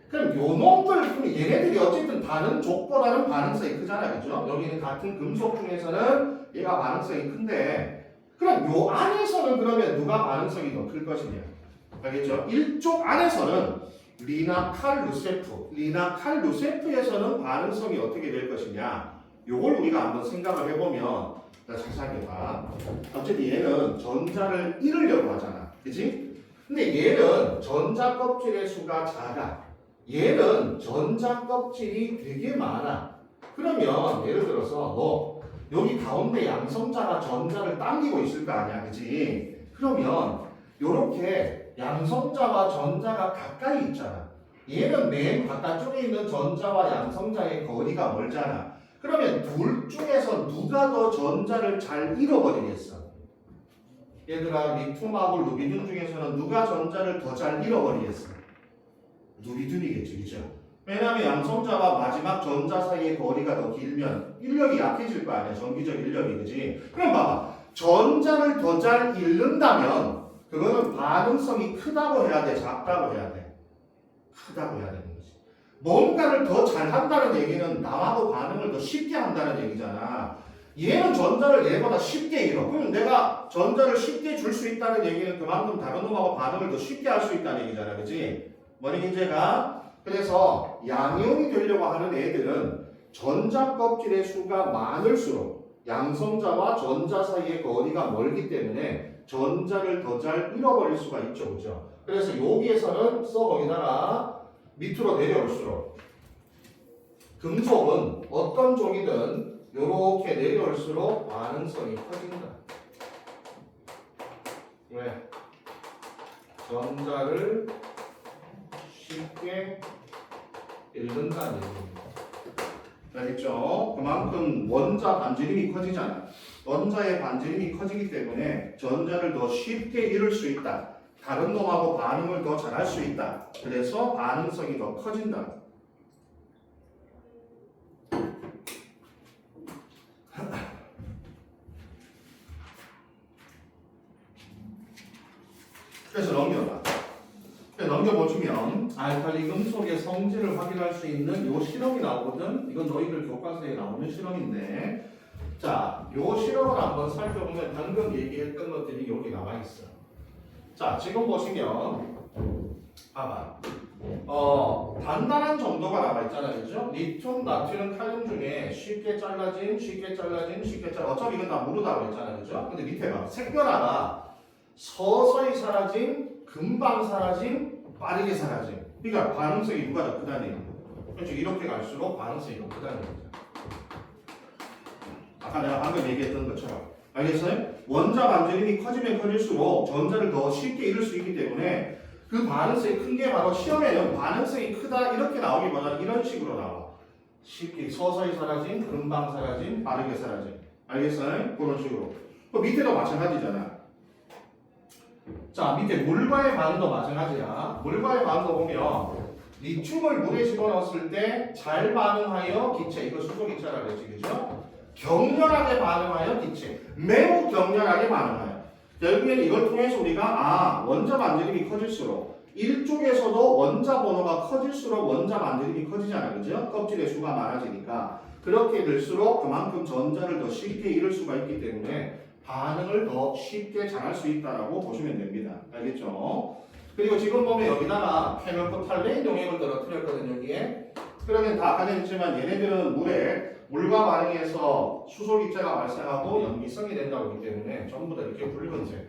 S1: 그럼 요 놈들, 얘네들이 어쨌든 다른 족보다는 반응성이 크잖아요, 그죠? 여기는 같은 금속 중에서는 얘가 반응성이 큰데 그럼 요 안에서는 그러면 누가 반응성이 더 클 것이냐? 알겠죠? 일쪽 안에서는 리나칼 루세프에서는 반응성이 어떻게 될 것이냐? 요걸 우리가 한번 생각을 해보면 자세하게 봐. 어쨌든 얘는 전자를 잃으려고 하잖아. 그치? 근데 얘는 전자 껍질의 수가 작아. 얘는 전자 껍질이 되게 많아. 그러면 예를 들어서 너 여기 가운데 양성자가 전자를 당기고 있을 거 아니야. 그치? 그러면 요렇게 양성자와 전자가 가까이 있잖아. 얘는 맨 바깥쪽에 있는 전자와 양성자의 거리가 멀잖아. 그러면 둘 중에서 누가 더 전자를 잘 잃어버리겠어? 얘들아, 리튬하고 루비듐 중에서는 누가 전자를 더 잘 잃어버리겠어? 루비듐이겠지, 그죠? 왜냐하면 양성자와 마지막 전자 사이의 거리가 더 길면 인력이 약해질 거 아니야, 전기적 인력이, 그지? 그럼 봐봐, 전자를 더 잘 잃는다면 그거는 반응성이 크다고 해야 돼, 작다고 해야 돼? 크다고 해야 되는 거지. 뭔가를 더 잘한다는 얘기는 남하고 반응을 더 쉽게 한다는 얘기잖아. 얘는 전자를 얘보다 쉽게 잃어. 그럼 내가 전자를 쉽게 줄 수 있다는 얘기는 그만큼 다른 놈하고 반응을 더 쉽게 할 수 있다는 얘기잖아. 그치? 뭐니 문제가? 그래서 양이온이 되려고 하는 애들은 전자 껍질의 수가 많을수록 양성자와 전자 사이의 거리가 멀기 때문에 전자를 더 잘 잃어버릴 수가 있죠. 그죠? 그래서 여기에서는 거기다가 밑으로 내려올수록 금속은 어떤 종이든 이렇게 내려올수록 반응성이 커진다. 왜? 전자를 쉽게 잃는다는 얘기입니다. 알겠죠? 그만큼 원자 반지름이 커지잖아. 원자의 반지름이 커지기 때문에 전자를 더 쉽게 잃을 수 있다. 다른 놈하고 반응을 더 잘할 수 있다. 그래서 반응성이 더 커진다. 그래서 넘겨봐. 넘겨보시면 알칼리 금속의 성질을 확인할 수 있는 요 실험이 나오거든. 이건 너희들 교과서에 나오는 실험인데, 자, 요 실험을 한번 살펴보면 방금 얘기했던 것들이 여기 나와 있어. 자, 지금 보시면 봐봐. 단단한 정도가 나와 있잖아요. 그죠? 리튬, 나트륨, 칼륨 중에 쉽게 잘라진, 어차피 이건 다 무르다고 했잖아요. 그죠? 근데 밑에 봐. 색변화가 서서히 사라짐, 금방 사라짐, 빠르게 사라짐. 그러니까 반응성이 누가 더 크다는 얘기야. 그렇죠? 이렇게 갈수록 반응성이 더 크다는 얘기죠. 아까 내가 방금 얘기했던 것처럼. 알겠어요? 원자 반지름이 커지면 커질수록 전자를 더 쉽게 잃을 수 있기 때문에 그 반응성이 큰 게 바로 시험에는 반응성이 크다 이렇게 나오기보다는 이런 식으로 나와. 쉽게 서서히 사라짐, 금방 사라짐, 빠르게 사라짐. 알겠어요? 그런 식으로. 그 밑에도 마찬가지잖아. 자, 밑에 물과의 반응도 마찬가지야. 물과의 반응도 보면 리튬을 물에 집어넣었을 때 잘 반응하여 기체, 이거 수소 기체라고 했지, 그죠? 격렬하게 반응하여 기체, 매우 격렬하게 반응하여. 결국에는 이걸 통해서 우리가 원자 반지름이 커질수록 일쪽에서도 원자 번호가 커질수록 원자 반지름이 커지잖아요, 그죠? 껍질의 수가 많아지니까 그렇게 될수록 그만큼 전자를 더 쉽게 잃을 수가 있기 때문에 반응을 더 쉽게 잘할 수 있다라고 보시면 됩니다. 알겠죠? 그리고 지금 보면 여기다가 페놀포탈레인 용액을 떨어뜨렸거든요, 여기에. 그러면 다 아까 했지만 얘네들은 물과 반응해서 수소 기체가 발생하고 염기성이 된다고 하기 때문에 전부 다 이렇게 붉은색.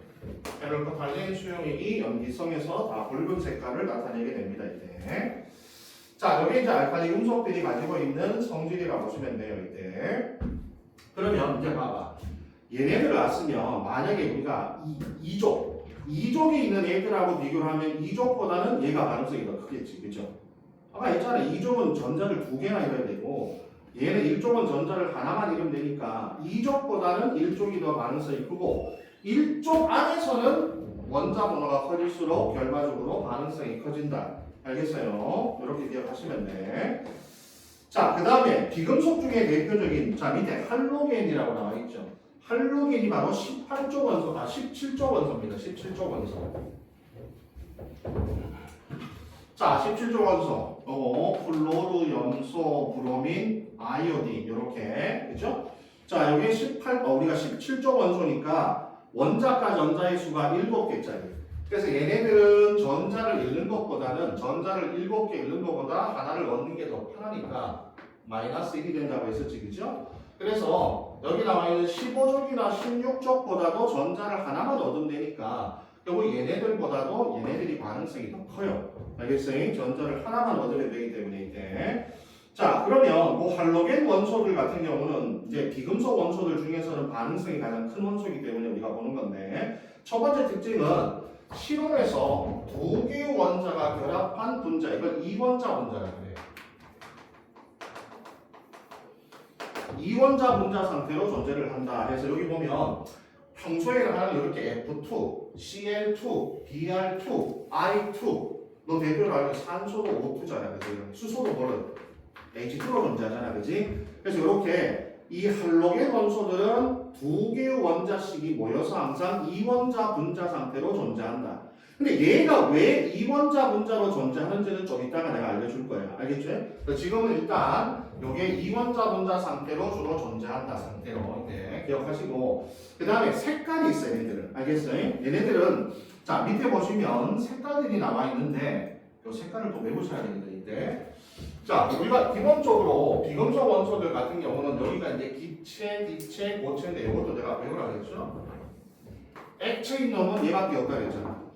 S1: 페놀포탈레인 수용액이 염기성에서 다 붉은 색깔을 나타내게 됩니다, 이때. 자, 여기 이제 알칼리 금속들이 가지고 있는 성질이라고 보시면 돼요, 이때. 그러면 이제 봐봐. 얘네들을 놨으면 만약에 우리가 2족이 있는 애들하고 비교를 하면 2족보다는 얘가 반응성이 더 크겠지, 그죠? 아까 했잖아, 2족은 전자를 2개나 잃어야 되고 얘는 1족은 전자를 하나만 잃으면 되니까 2족보다는 1족이 더 반응성이 크고 1족 안에서는 원자 번호가 커질수록 결과적으로 반응성이 커진다. 알겠어요? 이렇게 기억하시면 돼. 자, 그 다음에 비금속 중에 대표적인, 자, 밑에 할로겐이라고 나와 있죠. 할로겐이 바로 18조 원소, 17조 원소입니다. 17조 원소. 자, 17조 원소. 플로르, 염소, 브로민, 아이오딘, 이렇게. 그죠? 자, 여기 우리가 17조 원소니까 원자과 전자의 수가 7개짜리. 그래서 얘네들은 전자를 잃는 것보다는 전자를 7개 잃는 것보다 하나를 얻는 게 더 편하니까 마이너스 1이 된다고 했었지, 그죠? 그래서 여기 나와 있는 15족이나 16족보다도 전자를 하나만 얻으면 되니까 결국 얘네들보다도 얘네들이 반응성이 더 커요. 알겠어요? 전자를 하나만 얻으면 되기 때문에 이때. 자, 그러면 뭐 할로겐 원소들 같은 경우는 이제 비금속 원소들 중에서는 반응성이 가장 큰 원소이기 때문에 우리가 보는 건데, 첫 번째 특징은 실온에서 두 개의 원자가 결합한 분자, 이걸 이원자 분자라 그래요. 이원자 분자 상태로 존재를 한다 해서 여기 보면 평소에 하는 이렇게 F2, Cl2, Br2, I2 너 대표로 알면 산소도 O2잖아, 그지? 수소도 뭐를 H2로 존재하잖아, 그지? 그래서 이렇게 이 할로겐 원소들은 두 개의 원자씩이 모여서 항상 이원자 분자 상태로 존재한다. 근데 얘가 왜 이원자 분자로 존재하는지는 좀 이따가 내가 알려줄 거야. 알겠죠? 지금은 일단 요게 이원자 분자 상태로 주로 존재한다 상태로 네, 기억하시고, 그 다음에 색깔이 있어요. 얘네들은. 알겠어요? 얘네들은 자 밑에 보시면 색깔들이 나와 있는데 요 색깔을 또 외우셔야 되는데, 자 우리가 기본적으로 비금속 원소들 같은 경우는 여기가 이제 기체, 기체, 고체인데 이것도 내가 외우라고 했죠. 액체인 놈은 얘밖에 없다 그랬잖아.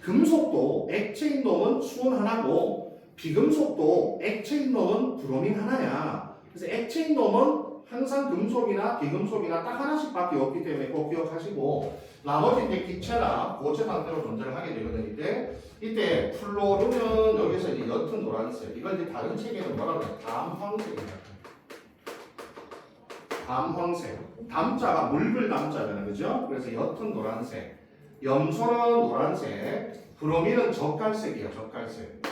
S1: 금속도 액체인 놈은 수은 하나고 비금속도 액체인 놈은 브로민 하나야. 그래서 액체인 놈은 항상 금속이나 비금속이나 딱 하나씩밖에 없기 때문에 꼭 기억하시고, 나머지 이제 기체나 고체 상태로 존재를 하게 되거든요. 이때 플로르는 여기서 이제 옅은 노란색, 이걸 이제 다른 책에는 뭐라고 해요? 담황색이라고 해요. 담황색. 담자가 묽을 담자잖아요, 그죠? 그래서 옅은 노란색. 염소는 노란색, 브로민은 젓갈색이야, 젓갈색.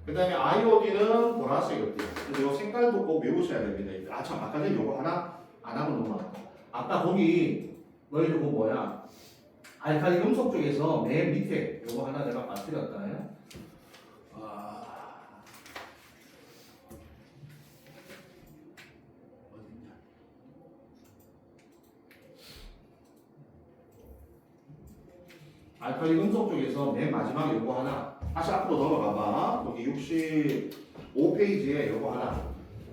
S1: 그 다음에 아이오딘은 보라색이었대요. 그래서 이 색깔도 꼭 외우셔야 됩니다. 아, 참, 아까 전에 요거 하나 안 하면 너무 많아. 아까 거기, 너희 요거 뭐야? 알칼리 금속 쪽에서 맨 밑에 요거 하나 내가 빠뜨렸다.
S2: 어딨냐?
S1: 알칼리 금속 쪽에서 맨 마지막에 요거 하나, 다시 앞으로 넘어가봐. 여기 65페이지에 요거 하나.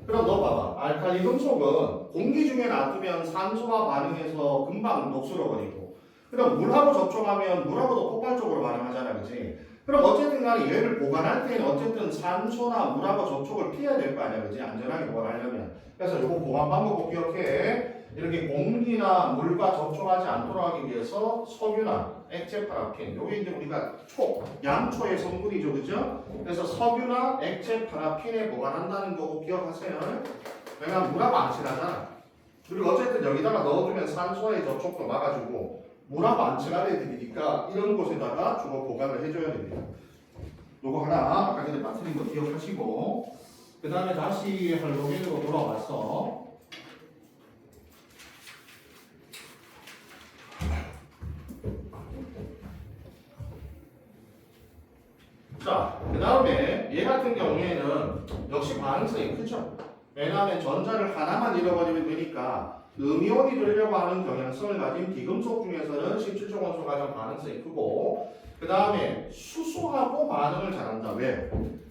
S1: 그럼 넣어봐봐. 알칼리 금속은 공기 중에 놔두면 산소와 반응해서 금방 녹슬어버리고, 그럼 물하고 접촉하면 물하고도 폭발적으로 반응하잖아, 그치? 그럼 어쨌든 간에 얘를 보관할 때는 어쨌든 산소나 물하고 접촉을 피해야 될 거 아니야, 그치? 안전하게 보관하려면. 그래서 요거 보관 방법 꼭 기억해. 이렇게 공기나 물과 접촉하지 않도록 하기 위해서 석유나 액체 파라핀, 요게 이제 우리가 양초의 성분이죠, 그죠? 그래서 석유나 액체 파라핀에 보관한다는 거 꼭 기억하세요. 왜냐면 물하고 안 친하잖아. 그리고 어쨌든 여기다가 넣어두면 산소의 접촉도 막아주고 물하고 안 친한 애들이니까 이런 곳에다가 주로 보관을 해줘야 됩니다. 요거 하나 아까 전에 맞추는 거 기억하시고, 그 다음에 다시 할로겐으로 돌아와서 자, 그 다음에 얘 같은 경우에는 역시 반응성이 크죠. 왜냐하면 전자를 하나만 잃어버리면 되니까 음이온이 되려고 하는 경향성을 가진 비금속 중에서는 17종 원소가 가장 반응성이 크고, 그 다음에 수소하고 반응을 잘한다. 왜?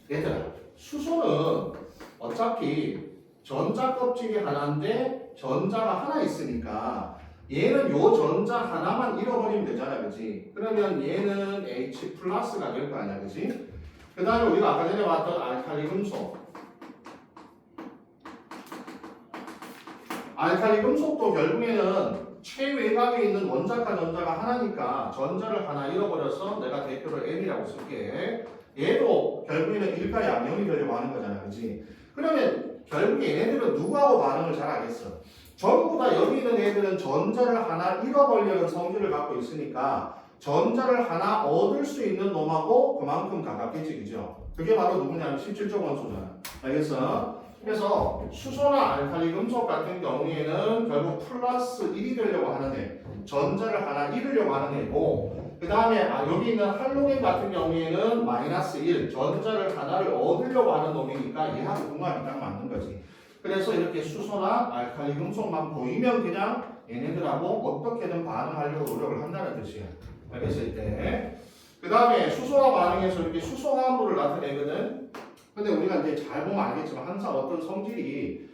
S1: 얘들아, 수소는 어차피 전자 껍질이 하나인데 전자가 하나 있으니까 얘는 요 전자 하나만 잃어버리면 되잖아, 그치? 그러면 얘는 H 플러스가 될 거 아니야, 그치? 그 다음에 우리가 아까 전에 봤던 알칼리 금속. 알칼리 금속도 결국에는 최외곽에 있는 원자과 전자가 하나니까 전자를 하나 잃어버려서 내가 대표를 N이라고 쓸게. 얘도 결국에는 일가 양면이 되려고 하는 거잖아, 그치? 그러면 결국에 얘네들은 누구하고 반응을 잘 하겠어? 전부 다 여기 있는 애들은 전자를 하나 잃어버리려는 성질을 갖고 있으니까 전자를 하나 얻을 수 있는 놈하고 그만큼 가깝겠지, 그죠? 그게 바로 누구냐면 17종 원소잖아. 알겠어? 그래서 수소나 알칼리 금속 같은 경우에는 결국 플러스 1이 되려고 하는 애, 전자를 하나 잃으려고 하는 애고, 그 다음에 여기 있는 할로겐 같은 경우에는 마이너스 1, 전자를 하나를 얻으려고 하는 놈이니까 얘하고 궁합이 딱 맞는 거지. 그래서 이렇게 수소나 알칼리 금속만 보이면 그냥 얘네들하고 어떻게든 반응하려고 노력을 한다는 뜻이야. 알겠을 때. 그 다음에 수소와 반응해서 이렇게 수소화합물을 나타내거든. 근데 우리가 이제 잘 보면 알겠지만 항상 어떤 성질이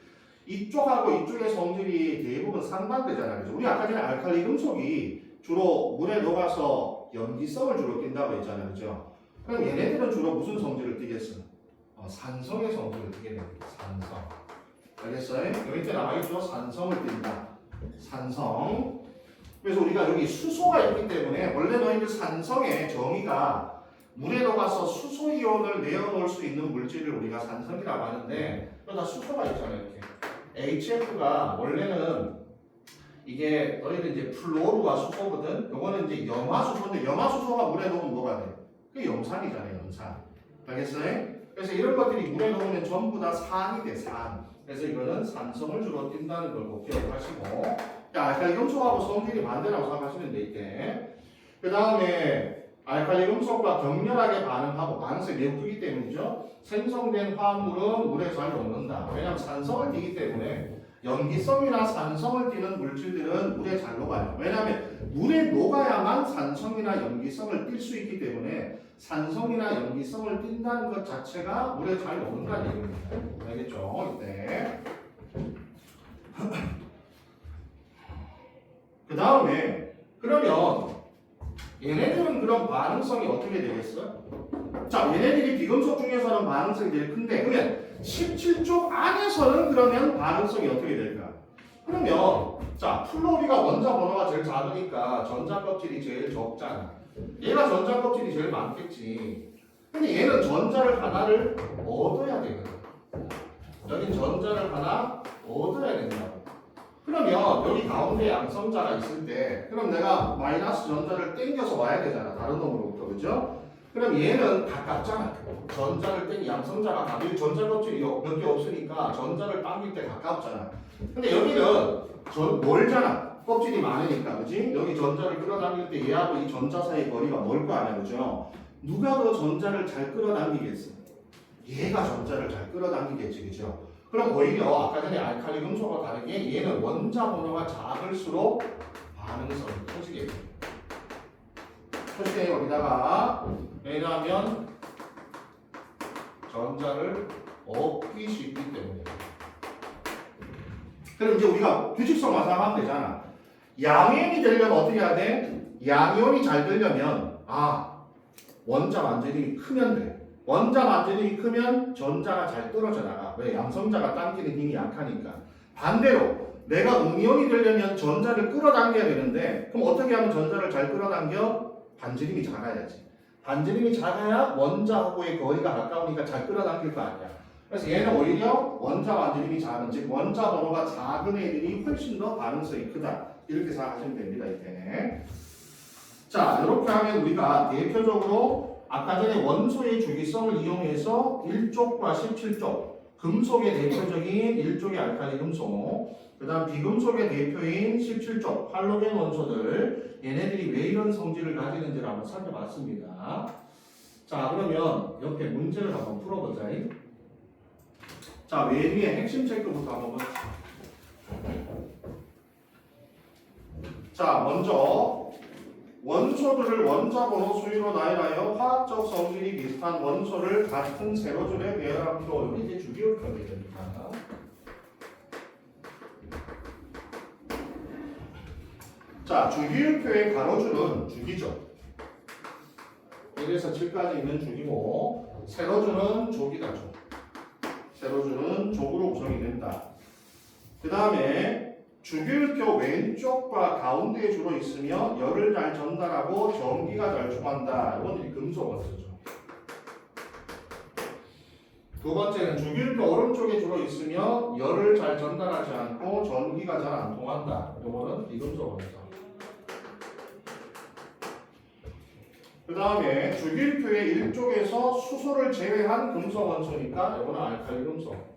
S1: 이쪽하고 이쪽의 성질이 대부분 상반되잖아요. 그죠? 우리 아까 전에 알칼리 금속이 주로 물에 녹아서 염기성을 주로 띈다고 했잖아요. 그죠? 그럼 얘네들은 주로 무슨 성질을 띠겠어? 산성의 성질을 띠게 됩니다. 산성. 알겠어요? 여기 때 나와있죠? 산성을 띈다. 산성. 그래서 우리가 여기 수소가 있기 때문에 원래 너희들 산성의 정의가 물에 녹아서 수소 이온을 내어놓을 수 있는 물질을 우리가 산성이라고 하는데 다 수소가 있잖아요. 이렇게. HF가 원래는 이게 너희들 이제 플로르와 수소거든. 요거는 이제 염화수소인데 염화수소가 물에 녹으면 뭐가 돼? 그게 염산이잖아요. 염산. 알겠어요? 그래서 이런 것들이 물에 녹으면 전부 다 산이 돼. 산. 그래서 이거는 산성을 주로 띈다는 걸 꼭 기억하시고, 알칼리 금속하고 성질이 반대라고 생각하시면 돼. 이때 그 다음에 알칼리 금속과 격렬하게 반응하고 반응성이 매우 크기 때문이죠. 생성된 화합물은 물에 잘 녹는다. 왜냐하면 산성을 띠기 때문에 염기성이나 산성을 띠는 물질들은 물에 잘 녹아요. 왜냐하면 물에 녹아야만 산성이나 염기성을 띌 수 있기 때문에 산성이나 염기성을 띈다는 것 자체가 물에 잘 녹는다는 얘기입니다. 알겠죠? 이때 그 다음에 그러면 얘네들은 그럼 반응성이 어떻게 되겠어? 자, 얘네들이 비금속 중에서는 반응성이 제일 큰데 그러면 17쪽 안에서는 그러면 반응성이 어떻게 될까? 그러면 자, 플로리가 원자 번호가 제일 작으니까 전자 껍질이 제일 적잖아. 얘가 전자 껍질이 제일 많겠지. 근데 얘는 전자를 하나를 얻어야 되거든. 여긴 전자를 하나 얻어야 된다고. 그러면 여기 가운데 양성자가 있을 때 그럼 내가 마이너스 전자를 땡겨서 와야 되잖아. 다른 놈으로부터. 그죠? 그럼 얘는 가깝잖아. 전자를 땡 양성자가 가까이 전자 껍질이 몇 개 없으니까 전자를 당길 때 가깝잖아. 근데 여기는 멀잖아. 껍질이 많으니까. 그지? 여기 전자를 끌어당길 때 얘하고 이 전자 사이 거리가 멀 거 아니야. 그죠? 누가 더 전자를 잘 끌어당기겠어? 얘가 전자를 잘 끌어당기겠지. 그죠? 그럼 오히려 아까 전에 알칼리 금속과 다르게 얘는 원자 번호가 작을수록 반응성이 커지게 됩니다. 표시에 여기다가 왜냐하면 전자를 얻기 쉽기 때문에. 그럼 이제 우리가 규칙성 완성하면 되잖아. 양이온이 되려면 어떻게 해야 돼? 양이온이 잘 되려면 원자 완전히 크면 돼. 원자 완전히 크면 전자가 잘 떨어져 나가. 왜? 양성자가 당기는 힘이 약하니까. 반대로 내가 음이온이 되려면 전자를 끌어당겨야 되는데 그럼 어떻게 하면 전자를 잘 끌어당겨? 반지름이 작아야지. 반지름이 작아야 원자하고의 거리가 가까우니까 잘 끌어당길 거 아니야. 그래서 얘는 오히려 원자 반지름이 작은, 즉 원자 번호가 작은 애들이 훨씬 더 반응성이 크다. 이렇게 생각하시면 됩니다. 이때. 자, 이렇게 하면 우리가 대표적으로 아까 전에 원소의 주기성을 이용해서 1쪽과 17쪽 금속의 대표적인 1쪽의 알칼리 금속, 그 다음 비금속의 대표인 17쪽 할로겐 원소들, 얘네들이 왜 이런 성질을 가지는지를 한번 살펴봤습니다. 자, 그러면 옆에 문제를 한번 풀어보자. 자, 맨 위에 핵심 체크부터 한번 보자. 자, 먼저 원소들을 원자번호 수위로 나열하여 화학적 성질이 비슷한 원소를 같은 세로줄에 배열함으로 이게 주기율표가 됩니다. 자, 주기율표의 가로줄은 주기죠. 1에서 7까지 있는 주기고 세로줄은 족이다. 족. 세로줄은 족으로 구성이 된다. 그 다음에 주기율표 왼쪽과 가운데에 주로 있으며 열을 잘 전달하고 전기가 잘 통한다. 이건 금속 원소죠. 두 번째는 주기율표 오른쪽에 주로 있으며 열을 잘 전달하지 않고 전기가 잘 안 통한다. 이거는 비금속 원소. 그 다음에 주기율표의 일쪽에서 수소를 제외한 금속 원소니까 이거는 알칼리 금속.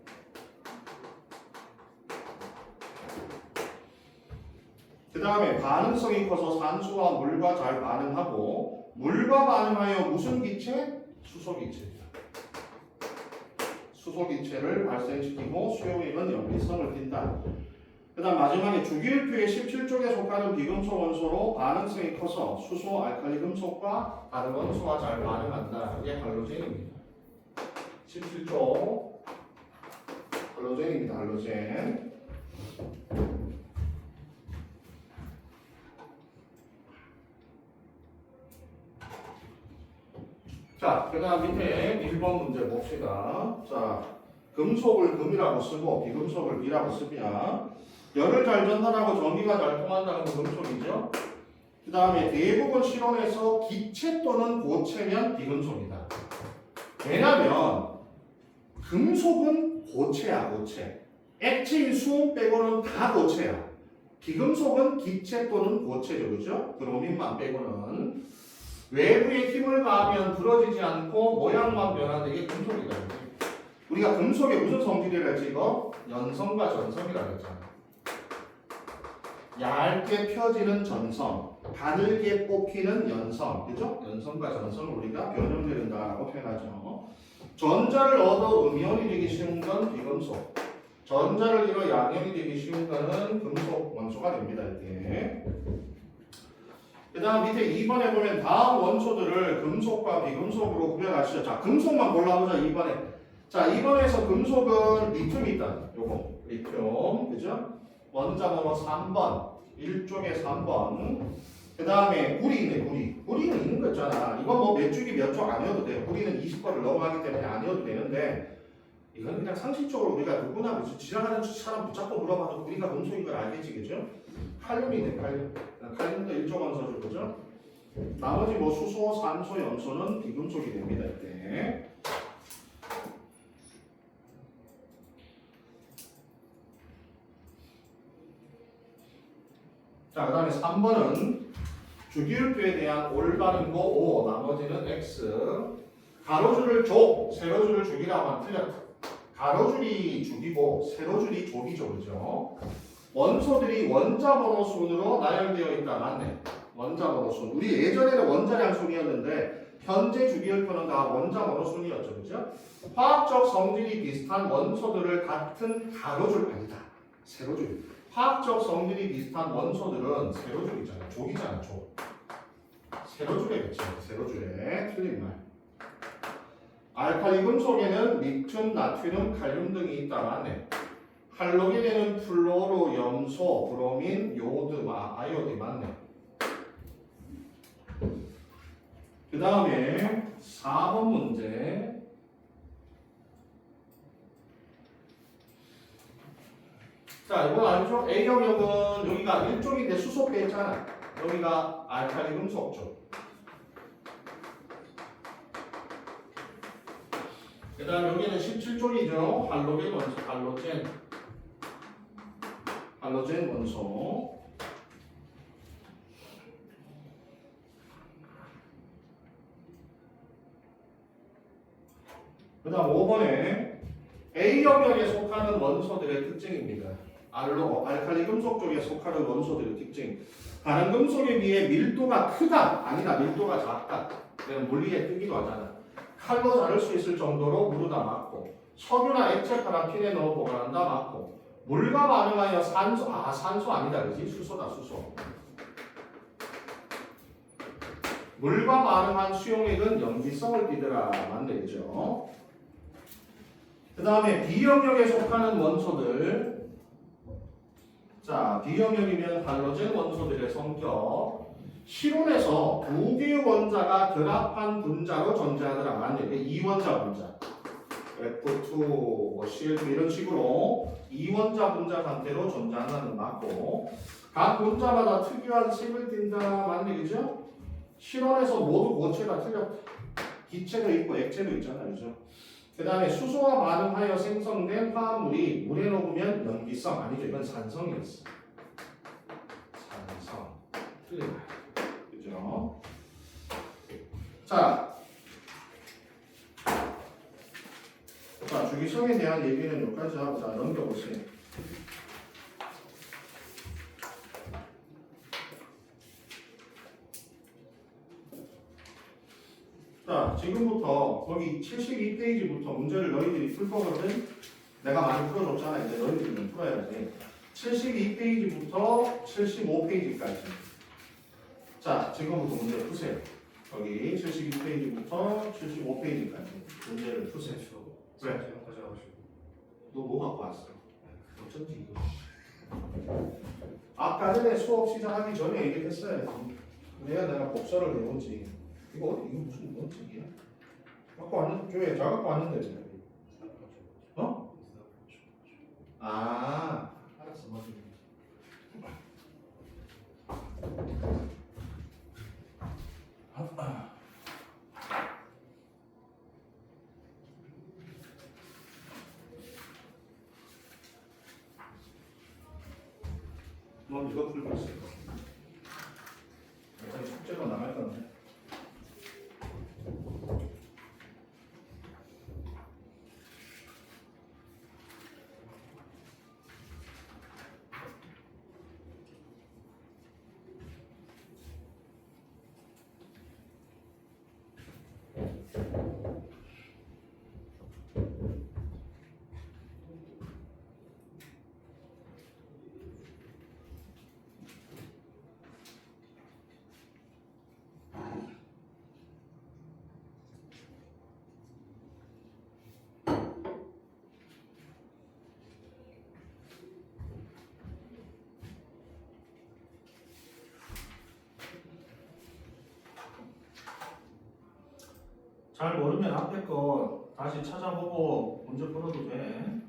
S1: 그 다음에 반응성이 커서 산소와 물과 잘 반응하고 물과 반응하여 무슨 기체? 수소기체입니다. 수소기체를 발생시키고 수용액은 염기성을 띈다. 그 다음 마지막에 주기율표의 17쪽에 속하는 비금속 원소로 반응성이 커서 수소, 알칼리 금속과 다른 원소와 잘 반응한다. 이게 할로젠입니다. 17쪽 할로젠입니다. 할로젠. 자, 그 다음 밑에 1번 문제 봅시다. 자, 금속을 금이라고 쓰고 비금속을 비라고 쓰면 열을 잘 전달하고 전기가 잘 통한다는 건 금속이죠. 그 다음에 대부분 실온에서 기체 또는 고체면 비금속이다. 왜냐면 금속은 고체야, 고체. 액체인 수은 빼고는 다 고체야. 비금속은 기체 또는 고체죠, 그죠? 브로민만 빼고는. 외부에 힘을 가하면 부러지지 않고 모양만 변하는 게 금속이다. 그치? 우리가 금속의 무슨 성질이라 했지 이거? 연성과 전성이라고 했잖아. 얇게 펴지는 전성, 가늘게 뽑히는 연성, 그죠? 연성과 전성을 우리가 변형된다라고 표현하죠. 전자를 얻어 음이온이 되기 쉬운 건 비금속, 전자를 잃어 양이온이 되기 쉬운 거는 금속 원소가 됩니다. 이렇게. 그 다음 밑에 2번에 보면 다음 원소들을 금속과 비금속으로 구별하시죠. 자, 금속만 골라보자, 2번에. 자, 2번에서 금속은 리튬이 있다. 요거. 리튬. 그죠? 원자 번호 3번. 1쪽에 3번. 그 다음에 구리 있네, 구리. 구리는 있는 거 있잖아. 이건 뭐 몇 쪽이 몇 쪽 아니어도 돼요. 구리는 20번을 넘어가기 때문에 아니어도 되는데, 이건 그냥 상식적으로 우리가 누구나 지나가는 사람 붙잡고 물어봐도 구리가 금속인 걸 알겠지, 그죠? 칼륨이 있네, 칼륨. 칼륨도 일조 원소죠, 그죠? 나머지 뭐 수소, 산소, 염소는 비금속이 됩니다, 이때. 자, 그 다음에 3번은 주기율표에 대한 올바른 거 O, 나머지는 X. 가로줄을 조, 세로줄을 주기라고 하면 틀렸다. 가로줄이 주기고 세로줄이 조기죠, 그죠? 원소들이 원자 번호 순으로 나열되어 있다. 맞네. 원자 번호 순. 우리 예전에는 원자량 순이었는데 현재 주기율표는 다 원자 번호 순이었죠, 그죠? 화학적 성질이 비슷한 원소들을 같은 가로줄 아니다. 세로줄. 화학적 성질이 비슷한 원소들은 세로줄이잖아. 족이잖아, 족. 세로줄에 그쵸? 세로줄에 틀린 말. 알칼리 금속에는 리튬, 나트륨, 칼륨 등이 있다. 맞네. 할로겐에는 플로로, 염소, 브로민, 요드, 아이오드. 맞네. 그 다음에 4번 문제. 자, 이건 알죠? A 영역은 여기가 1쪽인데 수소배 있잖아. 여기가 알칼리 금속 쪽. 그 다음 여기는 17쪽이죠. 할로겐 원소, 할로젠 원소. 그 다음 5번에 A 영역에 속하는 원소들의 특징입니다. 알칼리 금속 쪽에 속하는 원소들의 특징. 다른 금속에 비해 밀도가 크다. 아니다. 밀도가 작다. 그냥 물리에 뜨기도 하잖아. 칼로 자를 수 있을 정도로 무르다 맞고, 석유나 액체 파라핀에 넣어 보관한다 맞고, 물과 반응하여 산소, 산소 아니다, 그지? 수소다, 수소. 물과 반응한 수용액은 염기성을 띠더라. 맞네, 그죠? 그 다음에 B영역에 속하는 원소들. 자, B영역이면 할로젠 원소들의 성격. 실온에서 두 개의 원자가 결합한 분자로 존재하더라. 맞네. 2원자 분자. F2, 뭐 CL2 이런 식으로 2원자 분자 상태로 존재한다는 맞고, 각 분자마다 특유한 색을 띈다. 맞네. 그죠? 실온에서 모두 고체가 틀렸다. 기체도 있고 액체도 있잖아요. 그죠? 그 다음에 수소와 반응하여 생성된 화합물이 물에 녹으면 염기성. 아니죠. 이건 산성이었어. 산성. 틀린 말. 그죠? 자, 주기성에 대한 얘기는 여기까지 하고, 자, 넘겨보세요. 자, 지금부터 거기 72페이지부터 문제를 너희들이 풀 거거든. 내가 많이 풀어줬잖아. 이제 너희들이 풀어야지. 72페이지부터 75페이지까지. 자, 지금부터 문제를 푸세요. 거기 72페이지부터 75페이지까지 문제를 푸세요.
S2: 왜?
S1: 왜?
S2: 가져가시고.
S1: 너 뭐 갖고 왔어? 어쩐지 이거. 아까 전에 수업 시작하기 전에 얘기했어야지. 그래야 내가 복사를 해오지. 이거 어디 이거 무슨 뭔 책이야? 갖고 왔는 교회 잘 갖고 왔는데. 어? 아, 알았어 맞아. 넌 이거 풀고 있을 거야. 어차피 숙제로 나갈 건데. 잘 모르면 앞에 거 다시 찾아보고 문제 풀어도 돼.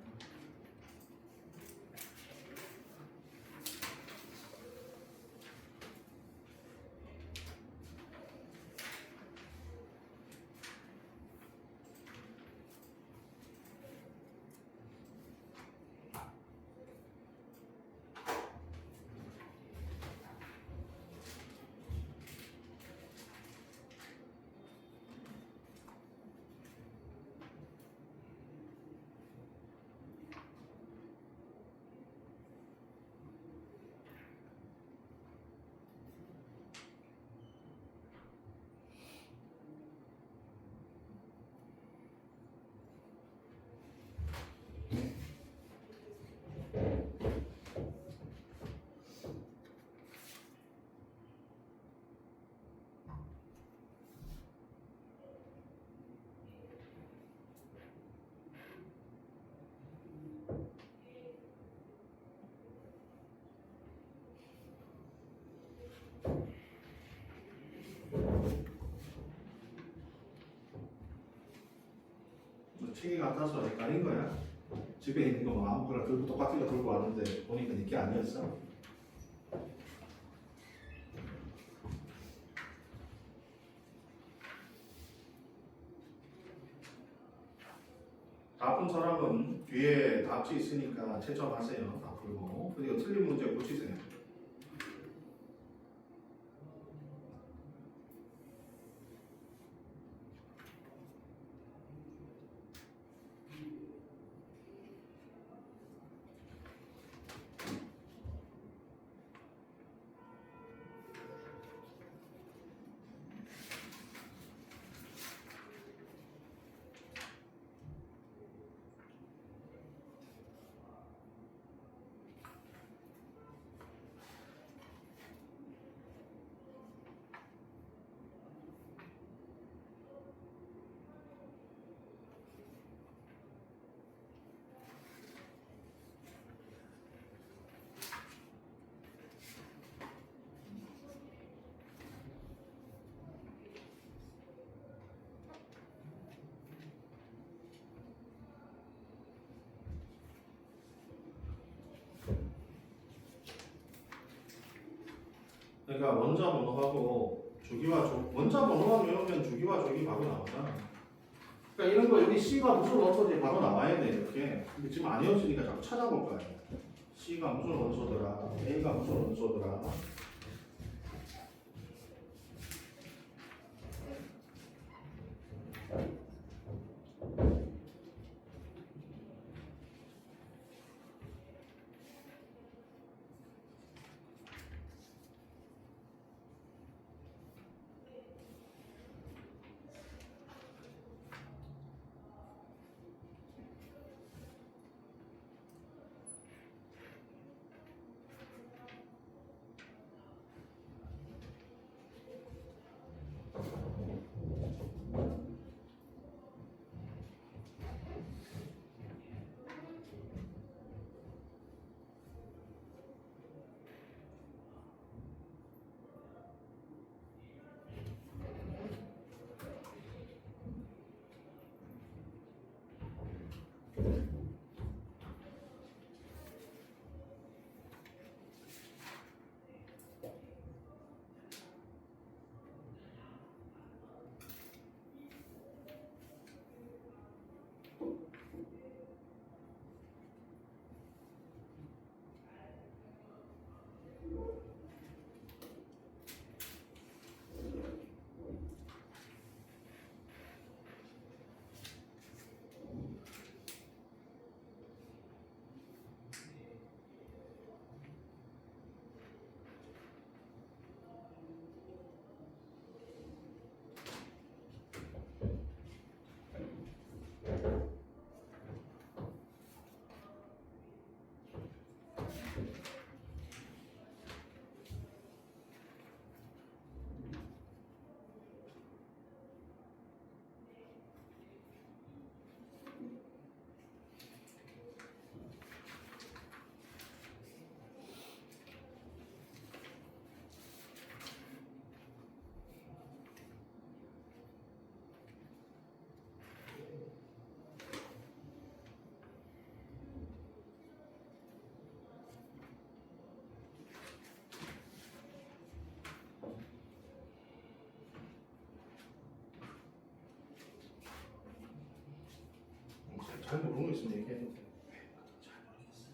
S1: 너 책이 같아서 헷갈린 거야? 집에 있는 거뭐 아무거나 들고 똑같은 거 들고 왔는데 보니까 이게 아니었어. 다 푼 사람은 뒤에 답지 있으니까 채점하세요. 다 풀고. 그리고 틀린 문제 고치세요. 그러니까 원자 번호하고 원자 번호만 외우면 주기와 조기 바로 나오잖아. 그러니까 이런 거 여기 C가 무슨 원소인지 바로 나와야 돼 이렇게. 근데 지금 안 외웠으니까 자꾸 찾아볼 거야. C가 무슨 원소더라, A가 무슨 원소더라. 잘 모르는 거 있으면 얘기해도 돼. 잘 모르겠어.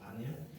S1: 아니야?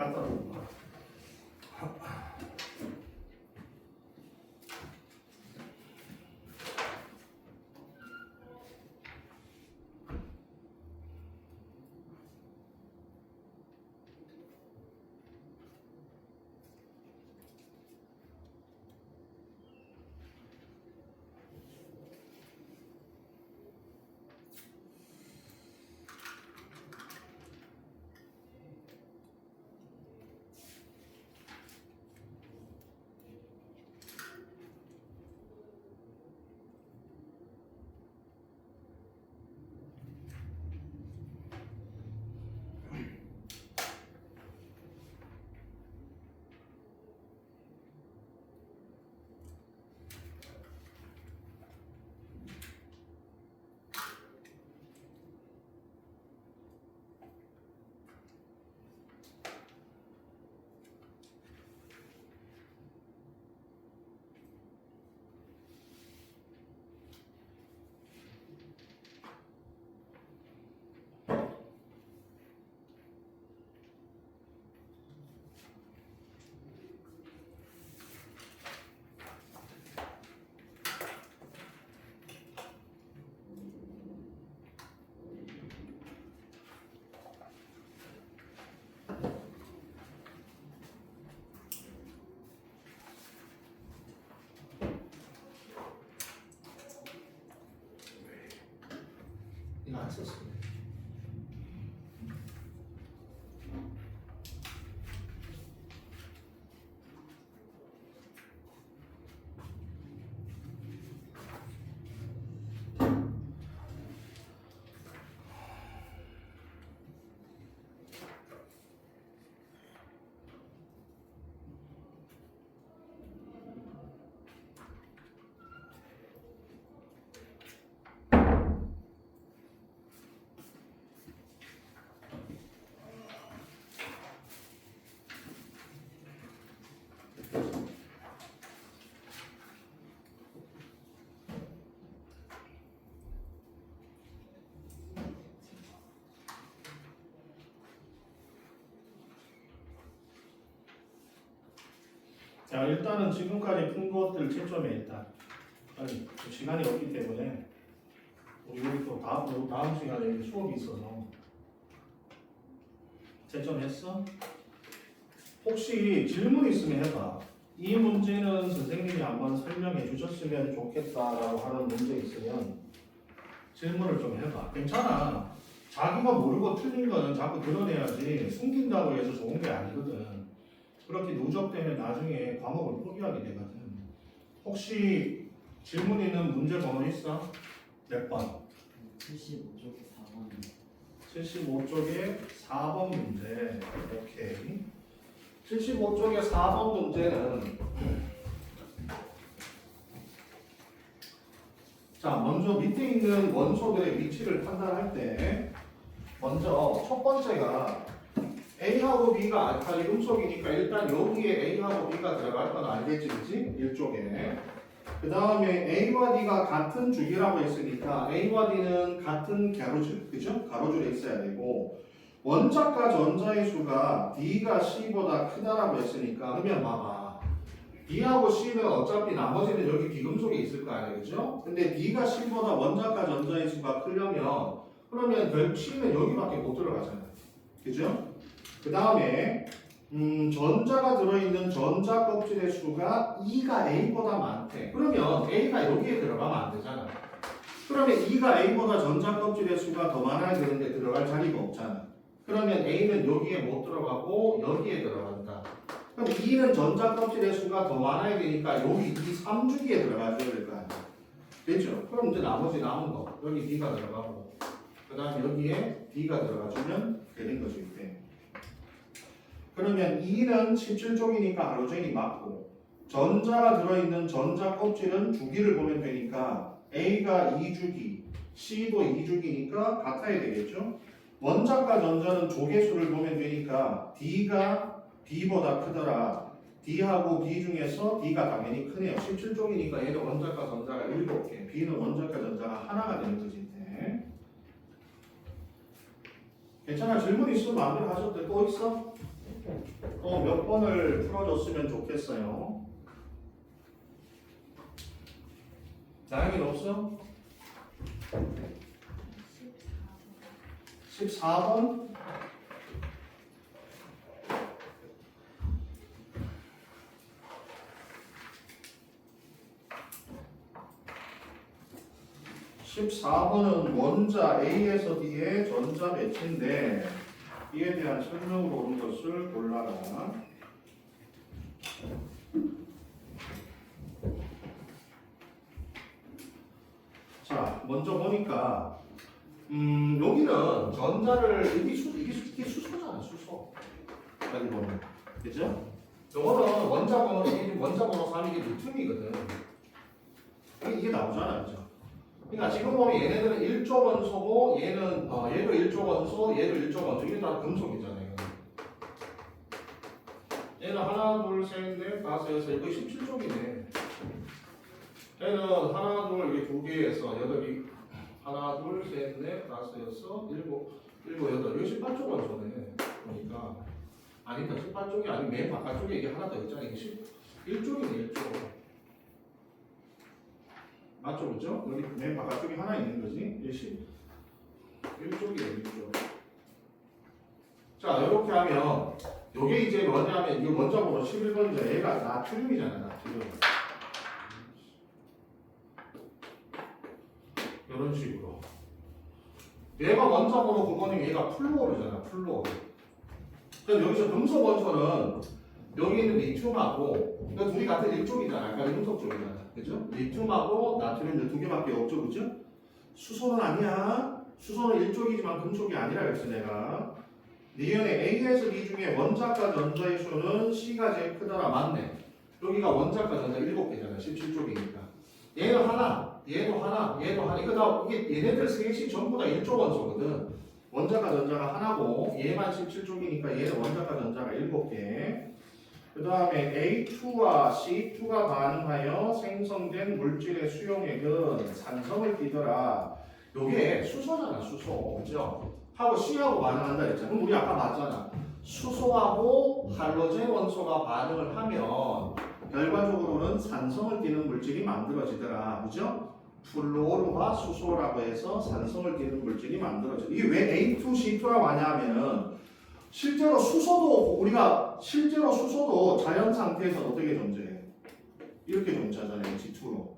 S1: 갖다 놓고. 이거 안 썼어. 자, 일단은 지금까지 푼 것들 채점해 일단. 아니, 시간이 없기 때문에 우리 또 다음 시간에 수업이 있어서 채점했어? 혹시 질문 있으면 해봐. 이 문제는 선생님이 한번 설명해 주셨으면 좋겠다라고 하는 문제 있으면 질문을 좀 해봐. 괜찮아. 자기가 모르고 틀린 거는 자꾸 드러내야지 숨긴다고 해서 좋은 게 아니거든. 그렇게 누적되면 나중에 과목을 포기하게 되거든. 혹시 질문 있는 문제 번호 있어? 몇 번?
S2: 75쪽에 4번.
S1: 75쪽에 4번 문제. 오케이. 75쪽에 4번 문제는 자, 먼저 밑에 있는 원소들의 위치를 판단할 때 먼저 첫 번째가 A하고 B가 알칼리 음속이니까 일단 여기에 A하고 B가 들어갈 건 알겠지, 그치? 이쪽에. 그 다음에 A와 D가 같은 주기라고 했으니까 A와 D는 같은 가로줄, 그죠? 가로줄에 있어야 되고 원자과 전자의 수가 D가 C보다 크다라고 했으니까 그러면 봐봐. D하고 C는 어차피 나머지는 여기 비금속에 있을 거 아니에요, 그죠? 근데 D가 C보다 원자과 전자의 수가 크려면 그러면 결국 C는 여기밖에 못 들어가잖아요, 그죠? 그 다음에 전자가 들어있는 전자 껍질의 수가 E가 A보다 많대. 그러면 A가 여기에 들어가면 안 되잖아. 그러면 E가 A보다 전자 껍질의 수가 더 많아야 되는데 들어갈 자리가 없잖아. 그러면 A는 여기에 못 들어가고 여기에 들어간다. 그럼 E는 전자 껍질의 수가 더 많아야 되니까 여기 이 3주기에 들어가줘야 될 거 아니야. 됐죠? 그럼 이제 나머지 남은 거 여기 D가 들어가고 그 다음에 여기에 D가 들어가주면 되는 거죠, 이때. 그러면 E는 17쪽이니까 하로젠이 맞고 전자가 들어있는 전자 껍질은 주기를 보면 되니까 A가 2주기, C도 2주기니까 같아야 되겠죠? 원자과 전자는 조개수를 보면 되니까 D가 B보다 크더라. D하고 B 중에서 D가 당연히 크네요. 17쪽이니까 얘는 원자과 전자가 7개, B는 원자과 전자가 하나가 되는 거지. 네. 괜찮아. 질문 있으면 마음대로 하셔도 돼. 또 있어? 또 몇 번을 풀어줬으면 좋겠어요. 나영이 없어? 14번. 14번은 원자 A에서 D의 전자 매치인데 이에 대한 설명으로 온 것을 골라라. 자, 먼저 보니까 여기는 전자를 이게 수소잖아, 수소. 여기 보면 그죠? 요거는 원자 번호 1, 원자 번호 3 이게 뉴턴이거든. 이게 나오잖아, 그죠? 그러니까 지금 보면 얘네들은 1조 원소고 얘는 얘도 1조 원소, 얘도 1조 원소. 이게 다 금속이잖아요. 얘는 하나, 둘, 셋, 넷, 다섯, 여섯, 이거 17쪽이네. 얘는 하나, 둘, 이게 두 개에서 여덟이 하나, 둘, 셋, 넷, 다섯, 여섯, 일곱, 여덟. 이거 18쪽 원소네. 그러니까 아니다, 18쪽이 아니고 맨 바깥쪽에 이게 하나 더 있잖아. 이게 11쪽이네, 1쪽. 맞죠, 그죠? 여기 맨 바깥쪽에 하나 있는 거지. 1쪽이에요, 1쪽. 자, 이렇게 하면 요게 이제 뭐냐면 이거 먼저 보고 11번째 얘가 나트륨이잖아, 나트륨. 이런 식으로. 얘가 원자 번호 9번이면 얘가 플루오르잖아, 플루오르. 그럼 여기서 금속 원소는 여기 있는 리튬하고 이거 둘이 같은 일쪽이잖아. 아까 금속 쪽이잖아. 그죠? 리튬하고 나트륨 두 개밖에 없죠. 그죠? 수소는 아니야. 수소는 일쪽이지만 금속이 아니라 그랬어 내가. 니은의 A에서 D 중에 원자과 전자의 수는 C가 제일 크더라. 맞네. 여기가 원자과 전자 7개잖아. 17쪽이니까. 얘는 하나, 얘도 하나, 얘도 하나. 이거 다 이게 얘네들 셋이 전부 다 1조 원소거든. 원자과 전자가 하나고 얘만 17쪽이니까 얘는 원자과 전자가 7개. 그 다음에 A2와 C2가 반응하여 생성된 물질의 수용액은 산성을 띠더라. 요게 수소잖아, 수소. 그죠? 하고 C하고 반응한다 했잖아. 그럼 우리 아까 봤잖아. 수소하고 할로젠 원소가 반응을 하면 결과적으로는 산성을 띠는 물질이 만들어지더라. 그죠? 플루오르와 수소라고 해서 산성을 띠는 물질이 만들어져. 이게 왜 A2, C2라고 하냐면은 실제로 수소도 자연 상태에서 어떻게 존재해? 이렇게 존재하잖아요. H2로.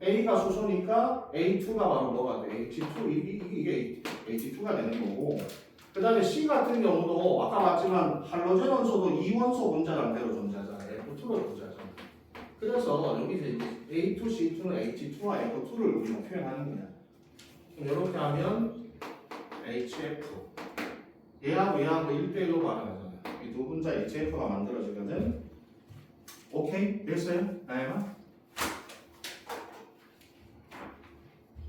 S1: A가 수소니까 A2가 바로 뭐가 돼? H2 이게 H2가 되는 거고. 그 다음에 C 같은 경우도 아까 봤지만 할로젠 원소도 이원소 분자 상태로 존재하잖아요. F2로 존재하잖아요. 그래서 여기서 A2, C2는 H2와 F2를 우리가 표현하는 거야. 그럼 이렇게 하면 HF. 얘하고 1대1로 반응하잖아요. 이 두 분자 HF가 만들어지거든. 오케이? 됐어요? 나영아?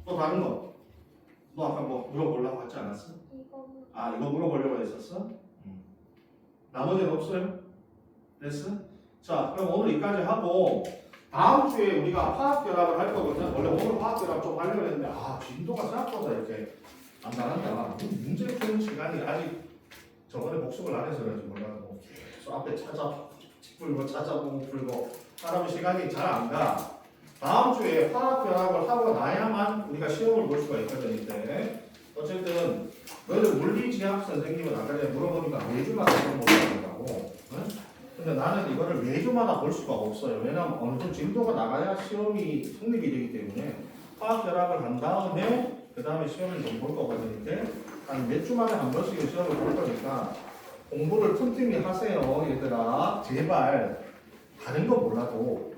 S1: 또 다른 거? 너 아까 뭐 물어보려고 하지 않았어? 이거 물어보려고 했었어? 나머지는 없어요? 됐어? 자, 그럼 오늘 여기까지 하고 다음 주에 우리가 화학결합을 할 거거든. 원래 오늘 화학결합 좀 하려고 했는데 빈도가 생각보다 이렇게 안 나간다. 문제 푸는 시간이 아직 저번에 복습을 안 해서 그런지 몰라도 계속 앞에 찾아보고 풀고 하라면 시간이 잘 안 가. 다음 주에 화학결합을 하고 나야만 우리가 시험을 볼 수가 있거든. 이때 어쨌든 너희들 물리지학 선생님은 아까 전에 물어보니까 매주마다 시험 보게 된다고. 근데 나는 이거를 매주마다 볼 수가 없어요. 왜냐면 어느 정도 진도가 나가야 시험이 성립이 되기 때문에 화학결합을 한 다음에 그 다음에 시험을 좀 볼 거거든. 이때 한 몇 주만에 한 번씩 시험을 볼 거니까 공부를 틈틈이 하세요. 얘들아 제발 다른 거 몰라도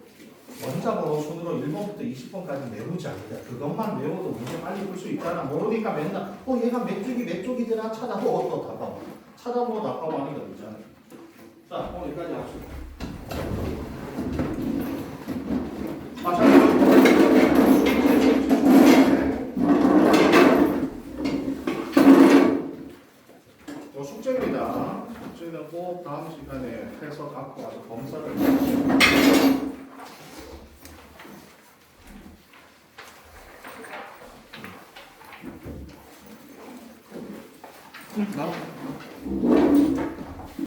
S1: 원자번호 순으로 1번부터 20번까지 외우지 않는다. 그것만 외워도 문제 빨리 풀 수 있잖아. 모르니까 맨날 얘가 몇 쪽이더라 찾아보고 또 답하고 찾아보고 답하고 하는 거 있잖아. 자, 오늘 여기까지 합시다. 요 숙제입니다. 숙제는 꼭 다음 시간에 해서 갖고 와서 검사를 해주세요. 나와.